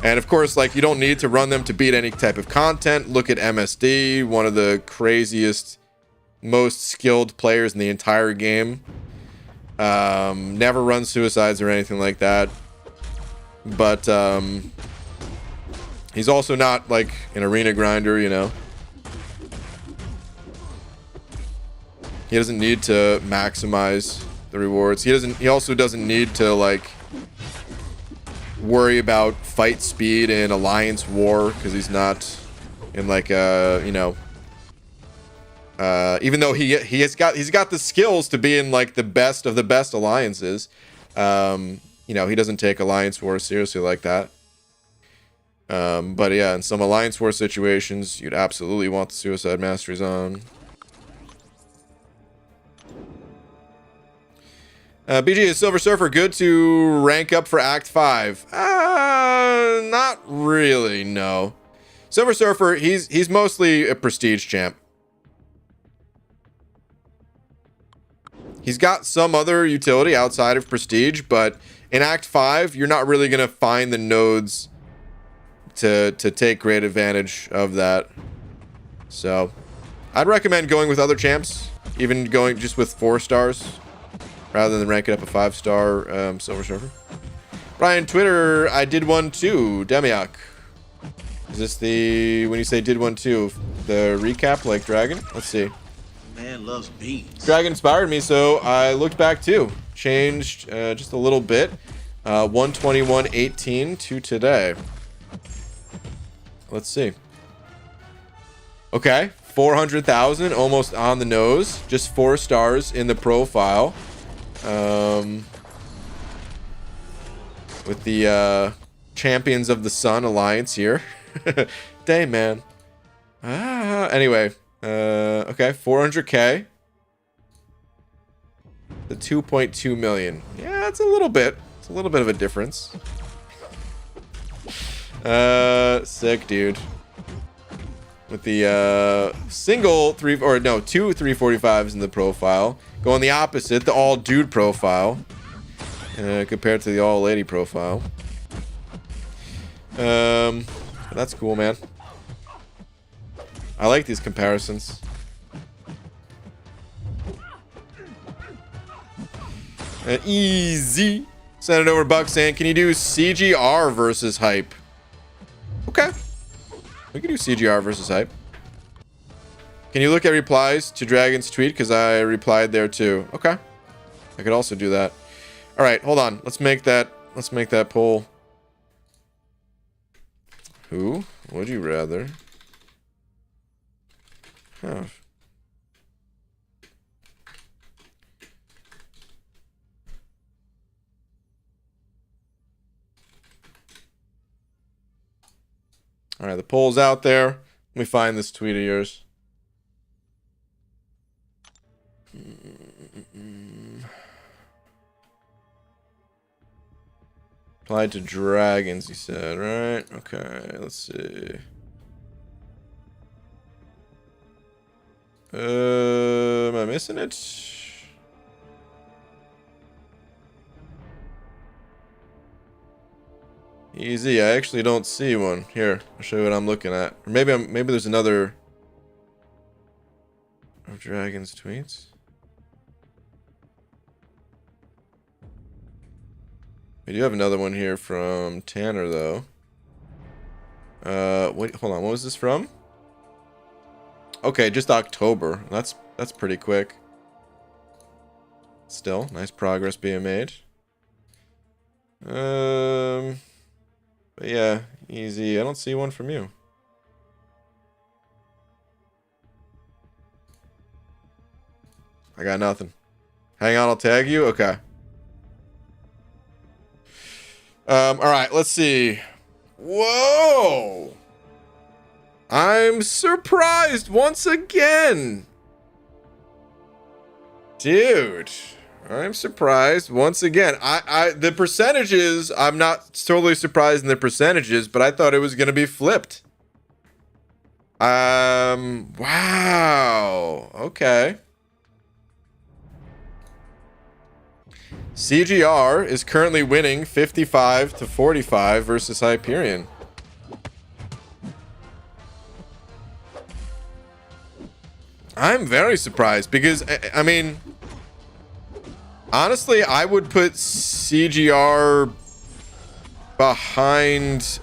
And of course, like, you don't need to run them to beat any type of content. Look at MSD, one of the craziest, most skilled players in the entire game. Never run suicides or anything like that. But he's also not like an arena grinder, you know. He doesn't need to maximize the rewards. He also doesn't need to like worry about fight speed in Alliance War, because he's not in like a, you know, even though he's got the skills to be in like the best of the best alliances, you know, he doesn't take Alliance War seriously like that. But yeah, in some Alliance War situations, you'd absolutely want the Suicide Masteries on. BG, is Silver Surfer good to rank up for Act 5? Not really, no. Silver Surfer, he's mostly a prestige champ. He's got some other utility outside of prestige, but in Act 5, you're not really going to find the nodes to take great advantage of that. So, I'd recommend going with other champs Even going just with 4 stars rather than rank it up a 5-star silver surfer. Brian Twitter, I did one too. Demiok. Is this the, when you say did one too, the recap like Dragon? Let's see. Man loves beans. Dragon inspired me, so I looked back too. Changed just a little bit. 121.18 to today. Let's see. Okay, 400,000, almost on the nose. Just 4 stars in the profile. With the Champions of the Sun Alliance here. Dang, man. Anyway, okay, 400K. The 2.2 million. Yeah, it's a little bit. It's a little bit of a difference. Sick, dude. With the single 2 345s in the profile. Going the opposite, the all dude profile. Compared to the all lady profile. That's cool, man. I like these comparisons. Easy. Send it over Buck saying, can you do CGR versus hype? Okay. We can do CGR versus hype. Can you look at replies to Dragon's tweet? Because I replied there too. Okay. I could also do that. All right, hold on. Let's make that poll. Who would you rather have? All right, the poll's out there. Let me find this tweet of yours. Applied to dragons, he said, right? Okay, let's see. Am I missing it? Easy, I actually don't see one. Here, I'll show you what I'm looking at. Or maybe there's another of Dragon's tweets. We do have another one here from Tanner though. Wait, hold on, what was this from? Okay, just October. That's pretty quick. Still, nice progress being made. But yeah, easy. I don't see one from you. I got nothing. Hang on, I'll tag you. Okay. All right, let's see. Whoa! I'm surprised once again. Dude, I'm surprised once again. The percentages, I'm not totally surprised in the percentages, but I thought it was going to be flipped. Wow. Okay. CGR is currently winning 55 to 45 versus Hyperion. I'm very surprised because, I mean, honestly, I would put CGR behind,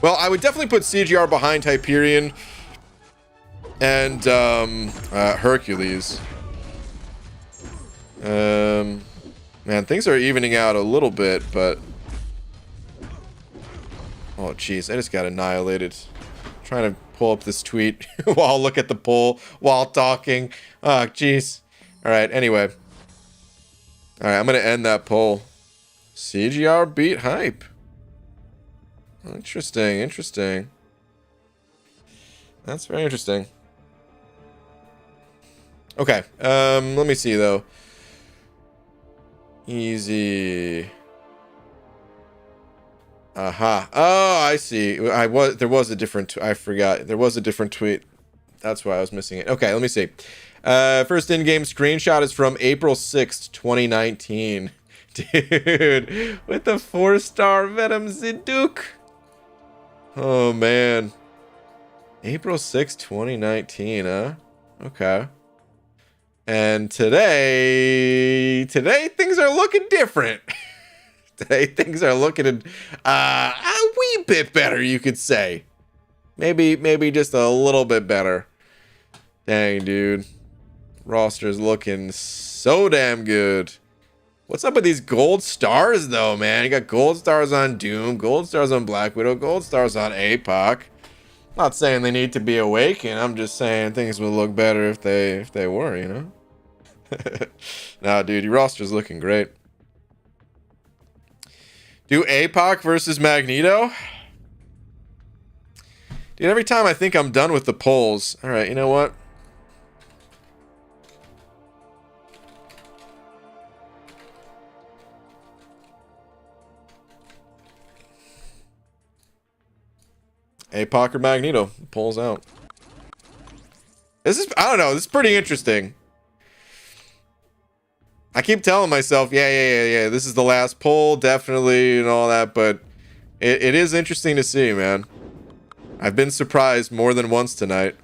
well, I would definitely put CGR behind Hyperion and Hercules. Man, things are evening out a little bit, but oh jeez, I just got annihilated. Trying to pull up this tweet while I'll look at the poll while talking. Oh jeez. All right. Anyway. All right, I'm gonna end that poll. CGR beat hype. Interesting, interesting. That's very interesting. Okay, let me see though. Easy. Aha. Oh, I see. There was a different, I forgot. There was a different tweet. That's why I was missing it. Okay, let me see. First in-game screenshot is from April 6th, 2019. Dude, with the 4-star Venom Ziduk. Oh, man. April 6, 2019, huh? Okay. And today things are looking different. Today things are looking a wee bit better, you could say. Maybe just a little bit better. Dang, dude. Roster's looking so damn good. What's up with these gold stars, though, man? You got gold stars on Doom, gold stars on Black Widow, gold stars on APOC. Not saying they need to be awakened. I'm just saying things would look better if they were, you know? Nah, dude, your roster's looking great. Do APOC versus Magneto? Dude, every time I think I'm done with the polls. All right, you know what? APOC or Magneto? Polls out. This is, I don't know, this is pretty interesting. I keep telling myself, yeah, this is the last poll, definitely, and all that, but it is interesting to see, man. I've been surprised more than once tonight.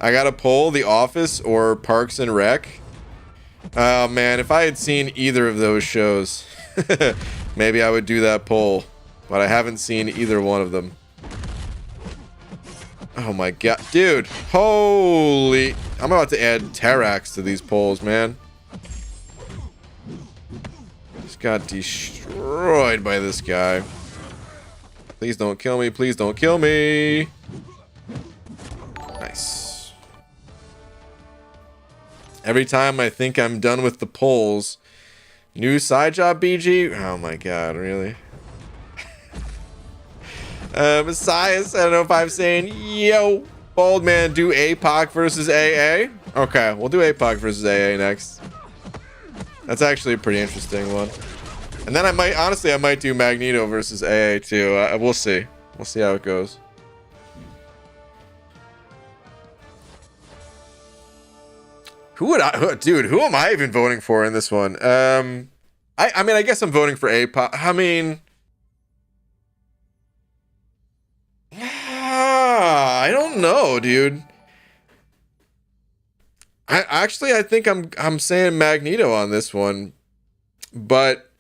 I got a poll, The Office or Parks and Rec. Oh, man, if I had seen either of those shows, maybe I would do that poll, but I haven't seen either one of them. Oh my god, dude, holy, I'm about to add Terax to these polls, man. Just got destroyed by this guy. Please don't kill me, please don't kill me. Nice. Every time I think I'm done with the polls, new side job BG. Oh my god, really? Messias, I don't know if I'm saying, yo, bold man, do APOC versus AA. Okay, we'll do APOC versus AA next. That's actually a pretty interesting one. And then I might do Magneto versus AA too. We'll see. We'll see how it goes. Who am I even voting for in this one? I mean, I guess I'm voting for APOC. I mean, I don't know, dude. I think I'm saying Magneto on this one, but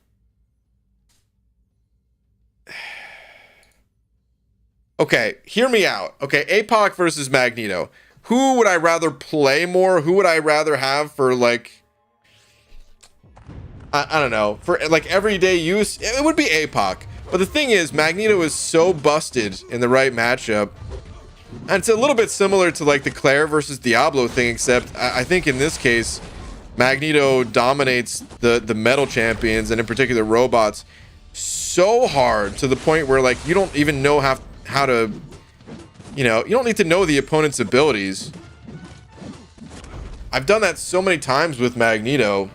okay, hear me out. Okay, APOC versus Magneto. Who would I rather play more? Who would I rather have for, like, I don't know, for like everyday use? It would be APOC. But the thing is, Magneto is so busted in the right matchup. And it's a little bit similar to like the Claire versus Diablo thing, except I think in this case, Magneto dominates the metal champions, and in particular robots, so hard to the point where, like, you don't even know how to, you know, you don't need to know the opponent's abilities. I've done that so many times with Magneto.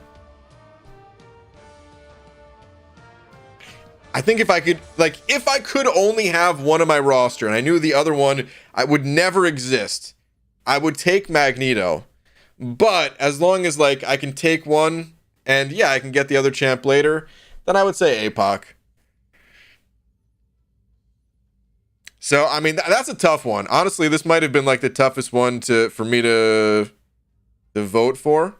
I think if I could only have one of my roster and I knew the other one I would never exist, I would take Magneto. But as long as, like, I can take one and yeah, I can get the other champ later, then I would say APOC. So, I mean, that's a tough one. Honestly, this might have been like the toughest one for me to vote for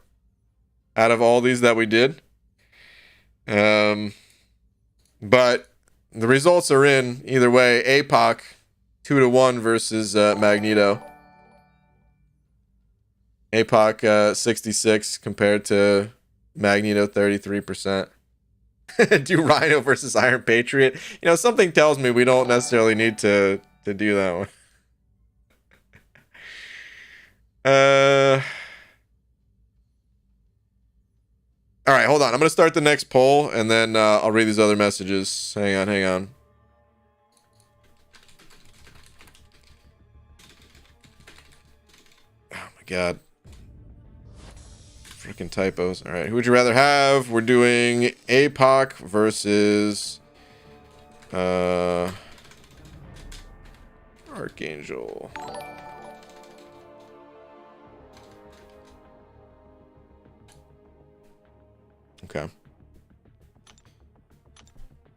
out of all these that we did. But the results are in either way. APOC 2-1 versus Magneto. APOC 66 compared to Magneto 33%. Do Rhino versus Iron Patriot. You know, something tells me we don't necessarily need to do that one. All right, hold on. I'm going to start the next poll, and then I'll read these other messages. Hang on. Oh, my God. Freaking typos. All right, who would you rather have? We're doing APOC versus Archangel. Okay.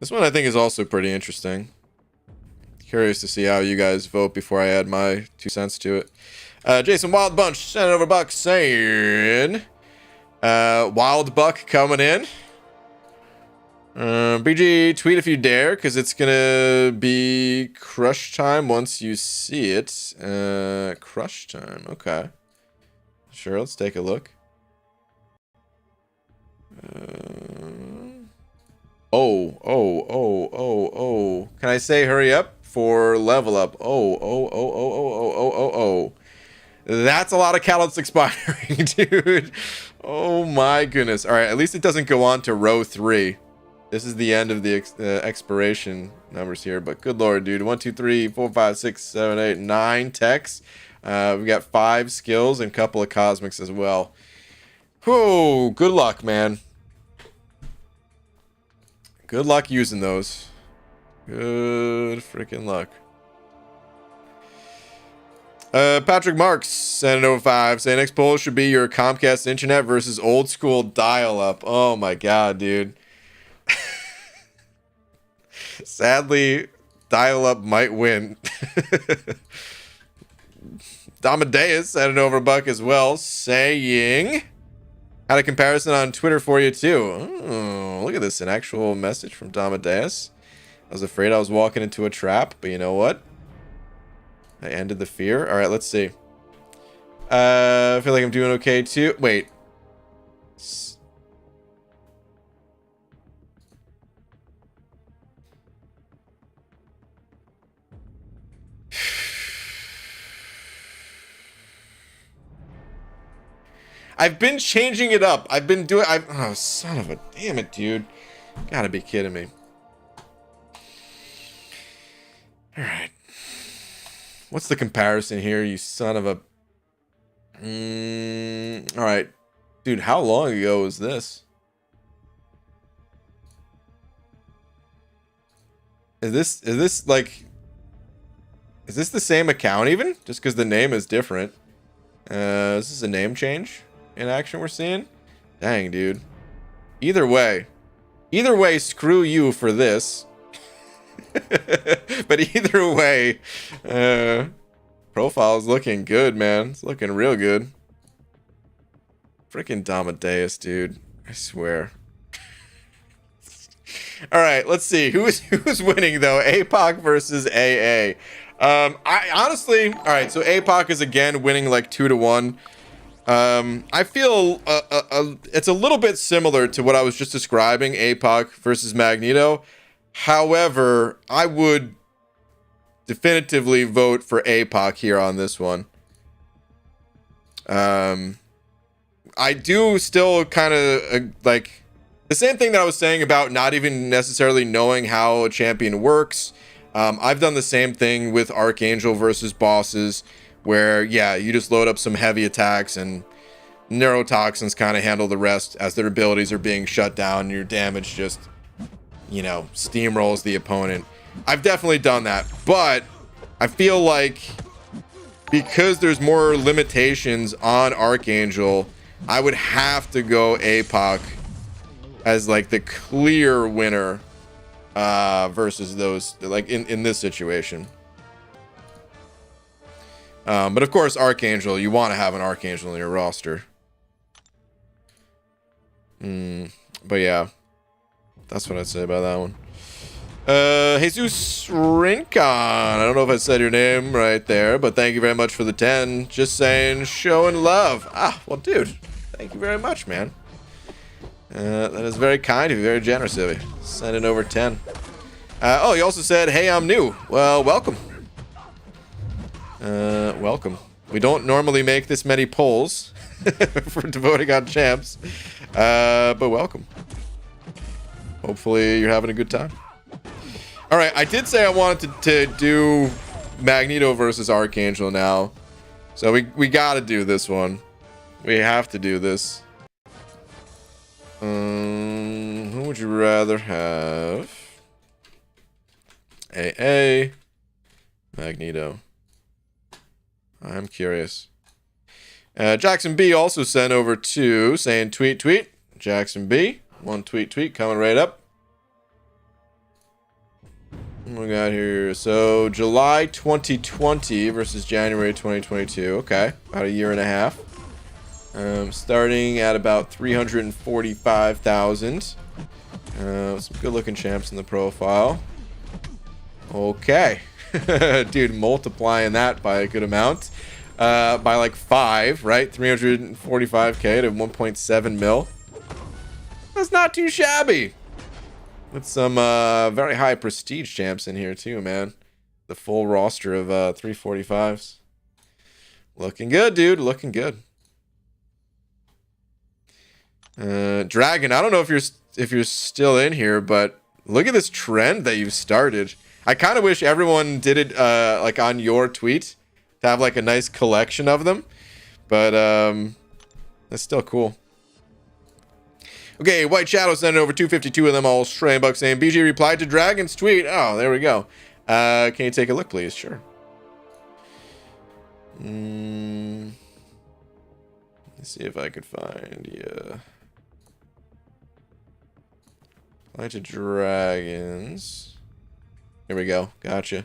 This one I think is also pretty interesting. Curious to see how you guys vote before I add my 2 cents to it. Jason Wild Bunch sending over buck saying, Wild Buck coming in. BG, tweet if you dare, because it's gonna be crush time once you see it. Crush time, okay. Sure, let's take a look. Oh. Can I say hurry up for level up? Oh. That's a lot of catalysts expiring, dude. Oh my goodness. All right, at least it doesn't go on to row 3. This is the end of the expiration numbers here, but good lord, dude. 1, 2, 3, 4, 5, 6, 7, 8, 9 techs. We've got 5 skills and a couple of cosmics as well. Whoa, good luck, man. Good luck using those. Good freaking luck. Patrick Marks, sending over 5, saying next poll should be your Comcast internet versus old school dial-up. Oh my god, dude. Sadly, dial-up might win. Damadeus sending over a buck as well, saying had a comparison on Twitter for you too. Oh, look at this, an actual message from Damadeus. I was afraid I was walking into a trap, but you know what? I ended the fear. All right, let's see. I feel like I'm doing okay too. Wait. I've been changing it up. I've been doing... oh, son of a... Damn it, dude. Gotta be kidding me. Alright. What's the comparison here, you son of a... Alright. Dude, how long ago was this? Is this like... Is this the same account even? Just because the name is different. Is this a name change in action we're seeing? Dang, dude. Either way, screw you for this. But either way, profile is looking good, man. It's looking real good. Freaking Damadeus, dude. I swear. All right, let's see who's winning though. APOC versus AA. I honestly, all right. So APOC is again winning like 2-1. I feel it's a little bit similar to what I was just describing, APOC versus Magneto. However, I would definitively vote for APOC here on this one. I do still kind of like the same thing that I was saying about not even necessarily knowing how a champion works. I've done the same thing with Archangel versus bosses where, yeah, you just load up some heavy attacks and neurotoxins kind of handle the rest as their abilities are being shut down and your damage just, you know, steamrolls the opponent. I've definitely done that, but I feel like because there's more limitations on Archangel, I would have to go APOC as like the clear winner versus those, like in this situation. But of course, Archangel, you want to have an Archangel in your roster. But yeah, that's what I'd say about that one. Jesus Rincon, I don't know if I said your name right there, but thank you very much for the 10. Just saying, showing love. Ah, well, dude, thank you very much, man. That is very kind of you, very generous of you. Sending over 10. Oh, you also said, hey, I'm new. Well, welcome. Welcome. We don't normally make this many polls for voting on champs, but welcome. Hopefully you're having a good time. All right, I did say I wanted to do Magneto versus Archangel now, so we got to do this one. We have to do this. Who would you rather have? AA, Magneto. I'm curious. Jackson B also sent over 2 saying tweet. Jackson B, One tweet coming right up. What we got here? So July 2020 versus January 2022. Okay, about a year and a half. Starting at about 345,000. Some good looking champs in the profile. Okay. Dude, multiplying that by a good amount. By like 5, right? 345k to 1.7 mil. That's not too shabby. With some very high prestige champs in here too, man. The full roster of 345s. Looking good, dude. Looking good. Dragon, I don't know if you're still in here, but look at this trend that you've started. I kind of wish everyone did it like on your tweet to have like a nice collection of them, but that's still cool. Okay, White Shadow sending over 252 of them all Australian bucks saying BG replied to Dragon's tweet. Oh, there we go. Can you take a look, please? Sure. Let's see if I could find Apply to dragons. Here we go. Gotcha.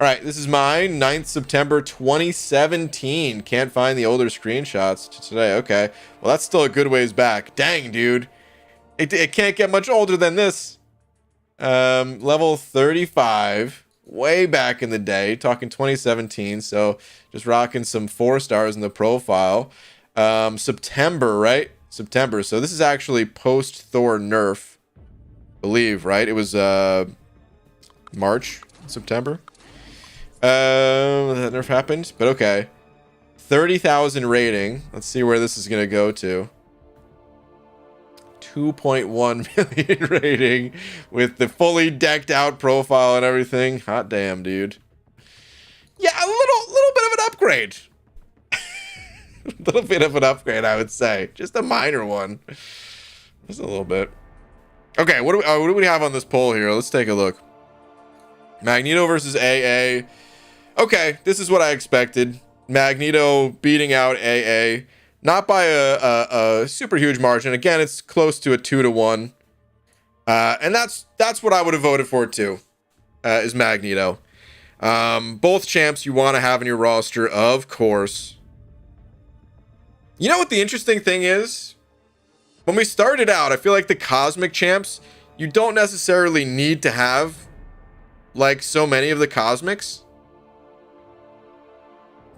All right, this is mine. 9th September 2017. Can't find the older screenshots to today. Okay. Well, that's still a good ways back. Dang, dude. It can't get much older than this. Level 35. Way back in the day. Talking 2017. So just rocking some 4 stars in the profile. September, right? September. So this is actually post Thor nerf. Believe, right? It was March, September. That nerf happened, but okay. 30,000 rating. Let's see where this is gonna go to. 2.1 million rating with the fully decked out profile and everything. Hot damn, dude. Yeah, a little bit of an upgrade. A little bit of an upgrade, I would say. Just a minor one. Just a little bit. Okay, what do we have on this poll here? Let's take a look. Magneto versus AA. Okay, this is what I expected. Magneto beating out AA. Not by a super huge margin. Again, it's close to a 2-1. And that's what I would have voted for too, is Magneto. Both champs you want to have in your roster, of course. You know what the interesting thing is? When we started out, I feel like the cosmic champs, you don't necessarily need to have like so many of the cosmics.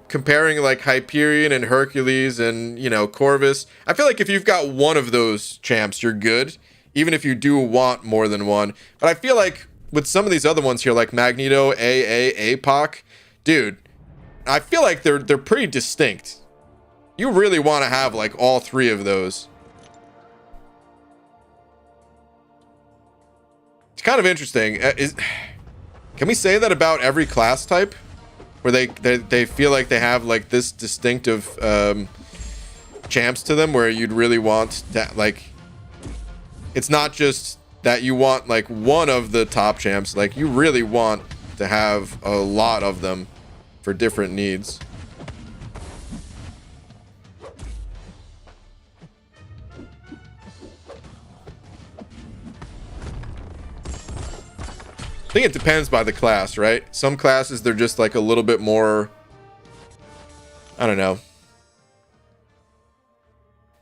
Comparing like Hyperion and Hercules and, you know, Corvus. I feel like if you've got one of those champs, you're good. Even if you do want more than one. But I feel like with some of these other ones here, like Magneto, AA, APOC, dude, I feel like they're pretty distinct. You really want to have like all 3 of those. It's kind of interesting. Can we say that about every class type? Where they feel like they have like this distinctive champs to them where you'd really want that, like, it's not just that you want like one of the top champs, like you really want to have a lot of them for different needs. I think it depends by the class, right? Some classes, they're just like a little bit more, I don't know.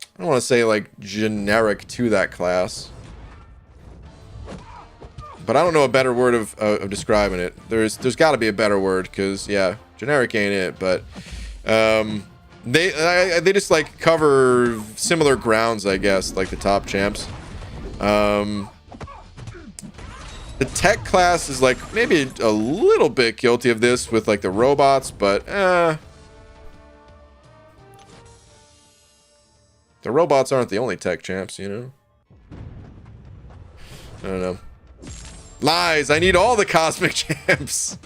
I don't want to say like generic to that class. But I don't know a better word of describing it. There's got to be a better word, because, yeah, generic ain't it. But they just like cover similar grounds, I guess, like the top champs. The tech class is like maybe a little bit guilty of this with like the robots, but the robots aren't the only tech champs, you know? I don't know. Lies, I need all the cosmic champs.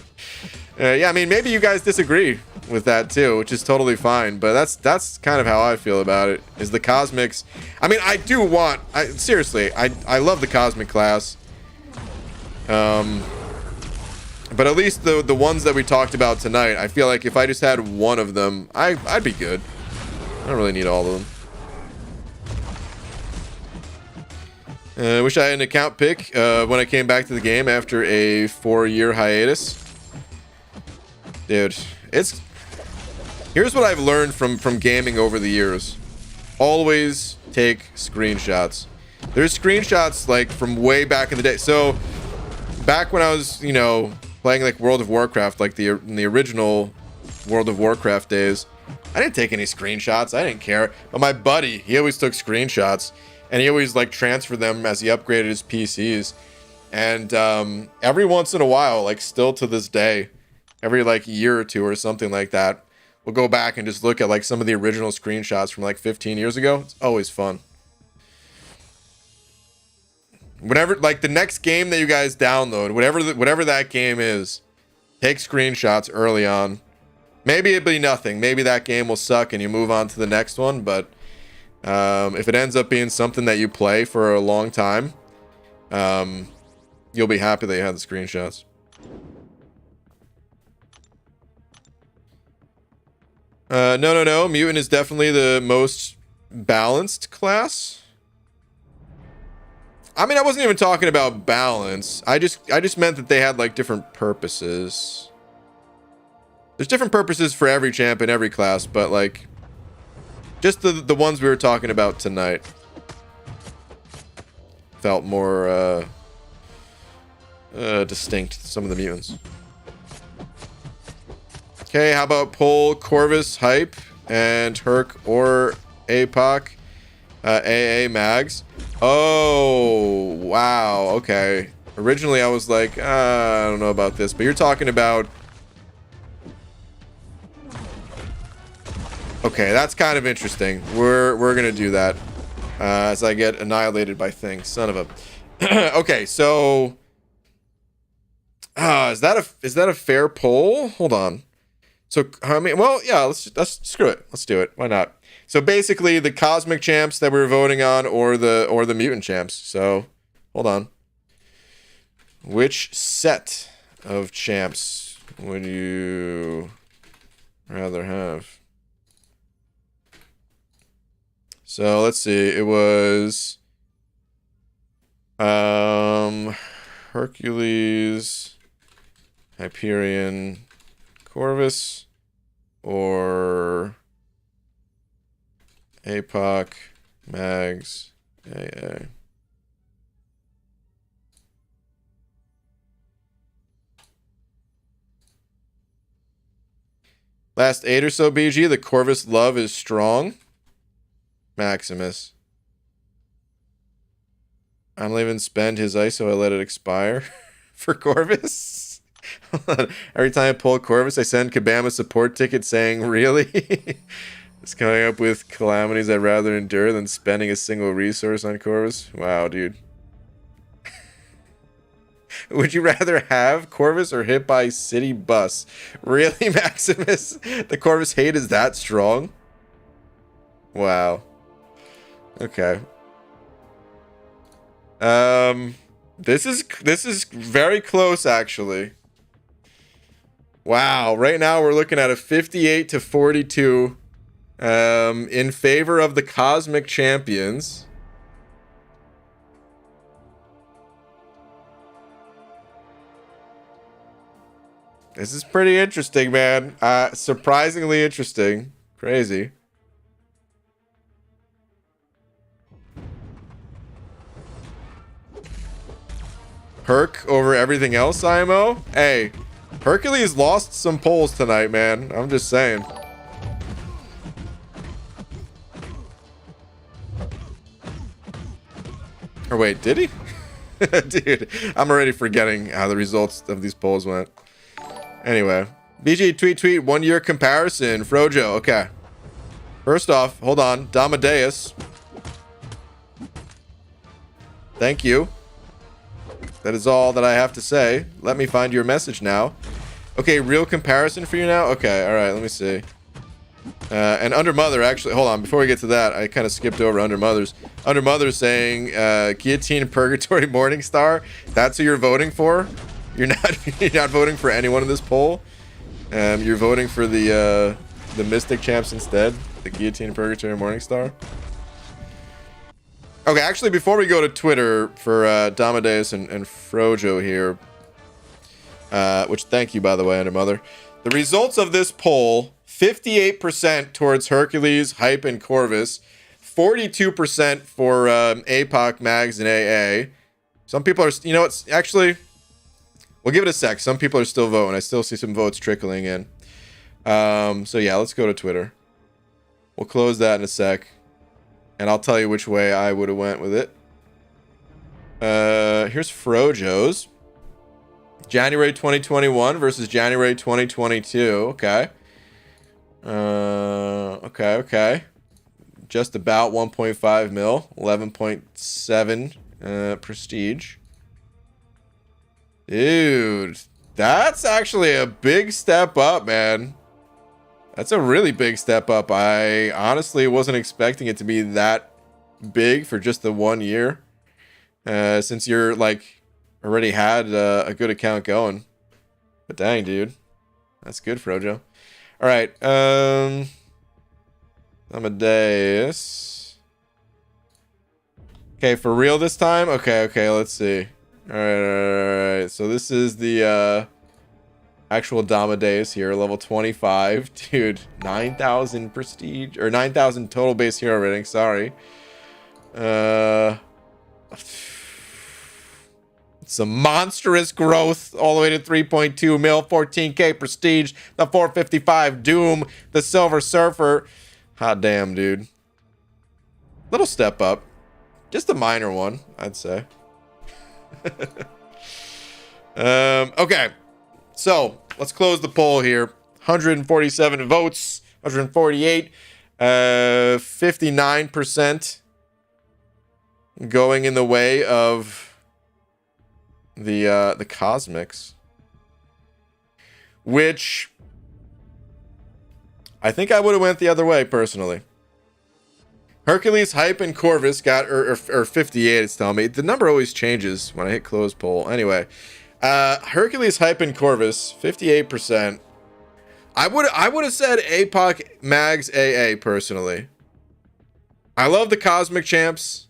Yeah, I mean, maybe you guys disagree with that too, which is totally fine, but that's kind of how I feel about it, is the cosmics. I mean, I do want, seriously, I love the cosmic class. But at least the ones that we talked about tonight, I feel like if I just had one of them, I'd be good. I don't really need all of them. Wish I had an account pick when I came back to the game after a 4-year hiatus. Dude, here's what I've learned from gaming over the years. Always take screenshots. There's screenshots like from way back in the day. So back when I was, you know, playing like World of Warcraft, like in the original World of Warcraft days, I didn't take any screenshots. I didn't care. But my buddy, he always took screenshots, and he always like transferred them as he upgraded his PCs. And every once in a while, like still to this day, every like year or two or something like that, we'll go back and just look at like some of the original screenshots from like 15 years ago. It's always fun. Whenever, like the next game that you guys download, whatever that game is, take screenshots early on. Maybe it'll be nothing. Maybe that game will suck and you move on to the next one. But if it ends up being something that you play for a long time, you'll be happy that you had the screenshots. No. Mutant is definitely the most balanced class. I mean, I wasn't even talking about balance. I just meant that they had like different purposes. There's different purposes for every champ in every class, but like just the ones we were talking about tonight felt more distinct to some of the mutants. Okay, how about pull Corvus Hype and Herc or APOC AA mags? Oh, wow. Okay. Originally I was like, I don't know about this, but you're talking about... Okay, that's kind of interesting. We're gonna do that as I get annihilated by things. Son of a... Okay, so... is that a fair poll? Hold on. So, I mean, well, yeah, let's screw it. Let's do it. Why not? So basically the cosmic champs that we were voting on or the mutant champs. So, hold on. Which set of champs would you rather have? So, let's see. It was Hercules, Hyperion, Corvus, or APOC, Mags, AA. Last 8 or so, BG, the Corvus love is strong. Maximus. I don't even spend his ice, so I let it expire for Corvus. Every time I pull Corvus, I send Kabam a support ticket saying, really? It's coming up with calamities I'd rather endure than spending a single resource on Corvus. Wow, dude. Would you rather have Corvus or hit by city bus? Really, Maximus? The Corvus hate is that strong? Wow. Okay. This is very close, actually. Wow, right now we're looking at a 58 to 42 in favor of the Cosmic Champions. This is pretty interesting, man. Surprisingly interesting. Crazy. Herc over everything else, IMO? Hey, Hercules lost some polls tonight, man. I'm just saying. Or wait, did he? Dude, I'm already forgetting how the results of these polls went. Anyway, BG tweet 1 year comparison. Frojo, okay. First off, hold on. Damadeus. Thank you. That is all that I have to say. Let me find your message now. Okay, real comparison for you now? Okay, alright, let me see. And Under Mother, actually, hold on. Before we get to that, I kind of skipped over Under Mother's. Under Mother's saying, Guillotine, Purgatory, Morningstar. That's who you're voting for? You're not voting for anyone in this poll? You're voting for the Mystic champs instead? The Guillotine, Purgatory, Morningstar? Okay, actually, before we go to Twitter for Damadeus and Frojo here, which thank you, by the way, Undermother. The results of this poll, 58% towards Hercules, Hype, and Corvus, 42% for APOC, Mags, and AA. Some people are, you know what, actually, we'll give it a sec. Some people are still voting. I still see some votes trickling in. So yeah, let's go to Twitter. We'll close that in a sec. And I'll tell you which way I would have went with it. Here's Frojo's. January 2021 versus January 2022. Okay. Okay. Just about 1.5 mil. 11.7 prestige. Dude, that's actually a big step up, man. That's a really big step up. I honestly wasn't expecting it to be that big for just the 1 year. Since you're like already had a good account going. But dang, dude. That's good, Frojo. All right. Amadeus. Okay, for real this time? Okay, let's see. All right. So this is the actual Damadeus here, level 25. Dude, 9,000 prestige, or 9,000 total base hero rating, sorry. It's a monstrous growth all the way to 3.2 mil, 14k prestige, the 455 Doom, the Silver Surfer. Hot damn, dude. Little step up. Just a minor one, I'd say. Okay. So, let's close the poll here. 147 votes, 148, 59% going in the way of the Cosmics, which I think I would have went the other way personally. Hercules, Hype, and Corvus got or 58. It's telling me the number always changes when I hit close poll. Anyway. Hercules, Hype, and Corvus, 58%. I would have said APOC, Mags, AA personally. I love the Cosmic Champs.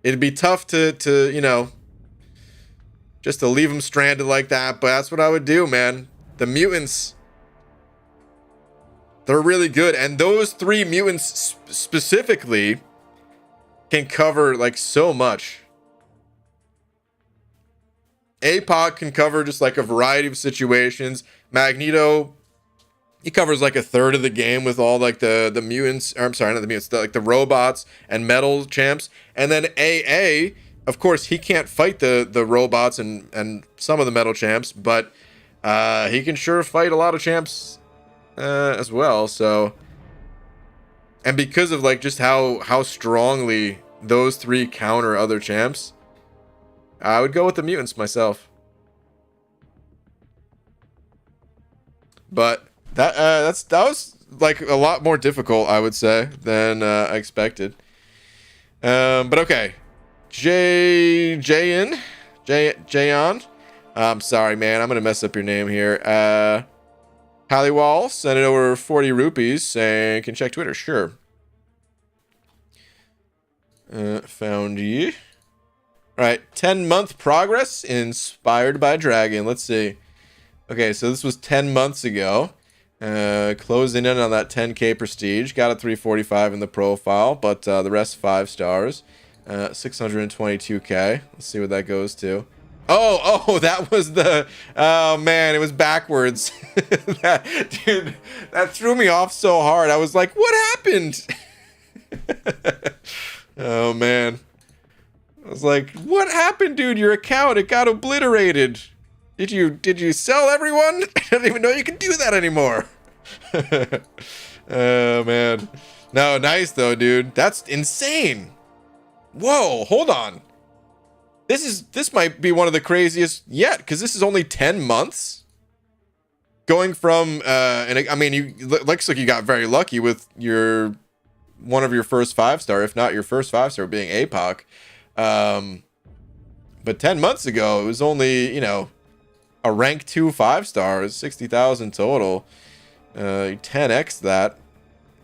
It'd be tough to you know, just to leave them stranded like that, but that's what I would do, man. The mutants, they're really good, and those 3 mutants specifically can cover like so much. APOC can cover just like a variety of situations. Magneto, he covers like a third of the game with all like the mutants, or I'm sorry, not the mutants, like the robots and metal champs. And then AA, of course, he can't fight the robots and some of the metal champs, but he can sure fight a lot of champs as well. So, and because of like just how strongly those 3 counter other champs, I would go with the mutants myself. But that was like a lot more difficult, I would say, than I expected. But okay. Jayon. I'm sorry, man. I'm gonna mess up your name here. Halliwall sent it over 40 rupees saying, can check Twitter. Sure. Found you. All right, 10-month progress inspired by Dragon. Let's see. Okay, so this was 10 months ago. Closing in on that 10k prestige. Got a 345 in the profile, but the rest 5 stars. 622k. Let's see what that goes to. Oh, that was the... Oh, man, it was backwards. Dude, that threw me off so hard. I was like, what happened? Oh, man. I was like, what happened, dude? Your account, it got obliterated. Did you sell everyone? I don't even know you can do that anymore. Oh, man. No, nice, though, dude. That's insane. Whoa, hold on. This might be one of the craziest yet, because this is only 10 months. Going from, and I mean, looks like you got very lucky with one of your first 5-star, if not your first 5-star being APOC. But 10 months ago, it was only, you know, a rank 2 5-stars, 60,000 total. 10x that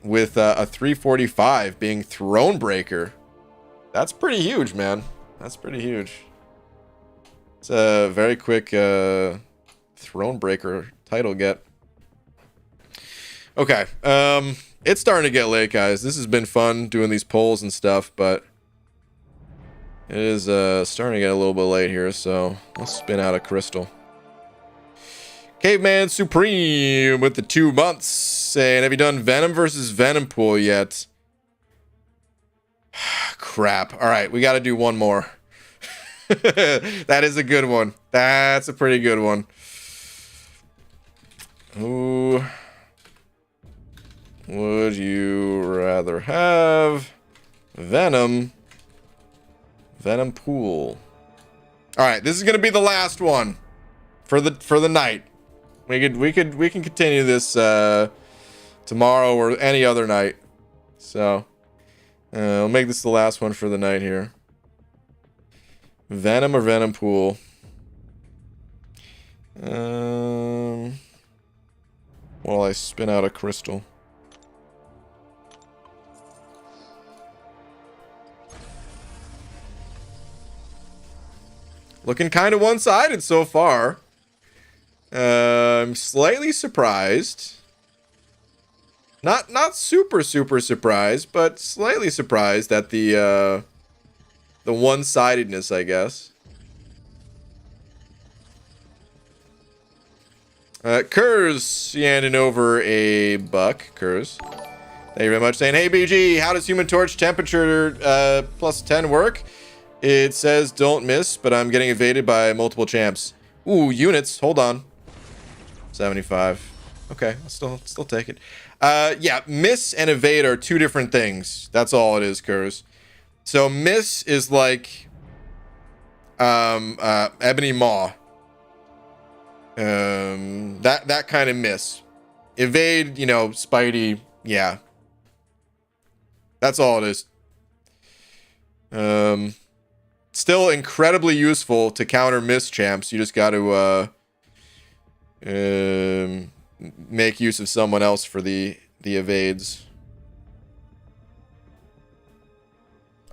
with a 345 being Thronebreaker. That's pretty huge, man. That's pretty huge. It's a very quick Thronebreaker title get. Okay. It's starting to get late, guys. This has been fun doing these polls and stuff, but it is starting to get a little bit late here, so let's spin out a crystal. Caveman Supreme with the 2 months saying, have you done Venom versus Venompool yet? Crap. All right, we got to do one more. That is a good one. That's a pretty good one. Who would you rather have? Venom. Venompool. All right, this is gonna be the last one for the night. We can continue this tomorrow or any other night. So I'll make this the last one for the night here. Venom or Venompool? While I spin out a crystal. Looking kind of one-sided so far. I'm slightly surprised. Not super surprised, but slightly surprised at the one-sidedness, I guess. Kurz handing over a buck. Kurz, thank you very much. Saying, hey BG, how does Human Torch temperature plus 10 work? It says don't miss, but I'm getting evaded by multiple champs. Ooh, units. Hold on. 75. Okay, I'll still take it. Yeah, miss and evade are 2 different things. That's all it is, Kurz. So miss is like Ebony Maw. That kind of miss. Evade, you know, Spidey, yeah. That's all it is. Still incredibly useful to counter miss champs. You just got to make use of someone else for the evades.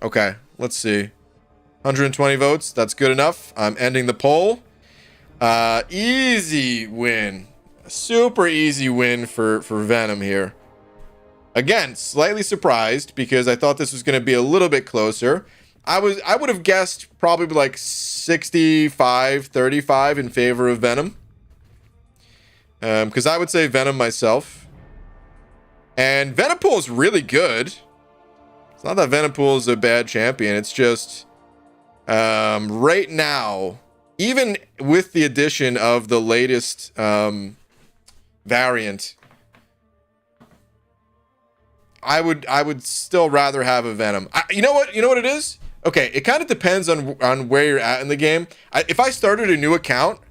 Okay, let's see. 120 votes. That's good enough. I'm ending the poll. Easy win. Super easy win for Venom here. Again, slightly surprised because I thought this was going to be a little bit closer. I would have guessed probably like 65-35 in favor of Venom. Because I would say Venom myself. And Venompool is really good. It's not that Venompool is a bad champion. It's just right now, even with the addition of the latest variant, I would still rather have a Venom. You know what it is? Okay, it kind of depends on where you're at in the game. If I started a new account,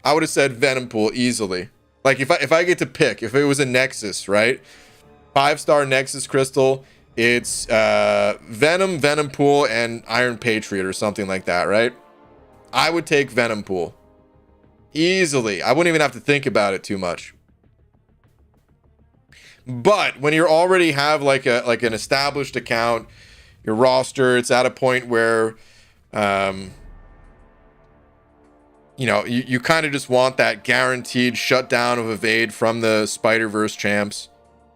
I would have said Venompool easily. Like if I get to pick, if it was a Nexus, right? 5-star Nexus crystal, it's Venom, Venompool, and Iron Patriot or something like that, right? I would take Venompool easily. I wouldn't even have to think about it too much. But when you already have like an established account, your roster, it's at a point where you know, you kind of just want that guaranteed shutdown of evade from the Spider-Verse champs.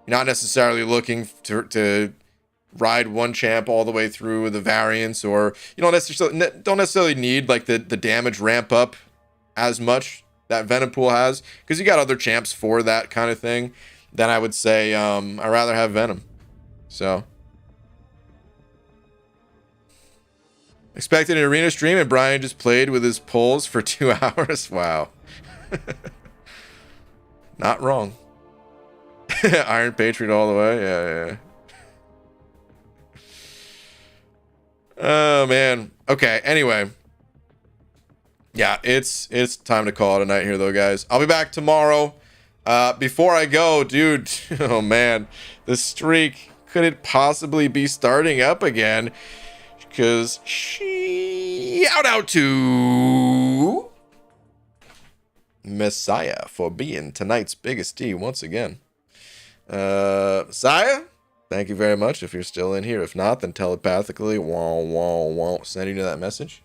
You're not necessarily looking to ride one champ all the way through the variants, or you don't necessarily need like the damage ramp up as much that Venompool has, because you got other champs for that kind of thing. Then I would say I'd rather have Venom. So expected an arena stream, and Brian just played with his polls for 2 hours. Wow. Not wrong. Iron Patriot all the way. Yeah. Oh man. Okay, anyway. Yeah, it's time to call it a night here though, guys. I'll be back tomorrow. Before I go, dude, oh man, the streak, could it possibly be starting up again? Because shout out to Messiah for being tonight's biggest D once again. Messiah, Thank you very much if you're still in here. If not, then telepathically, won't sending you that message.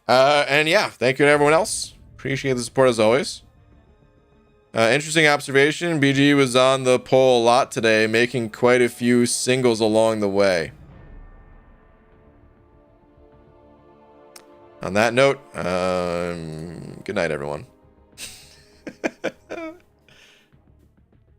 And yeah, thank you to everyone else. Appreciate the support as always. Interesting observation. BG was on the poll a lot today, making quite a few singles along the way. On that note, good night, everyone.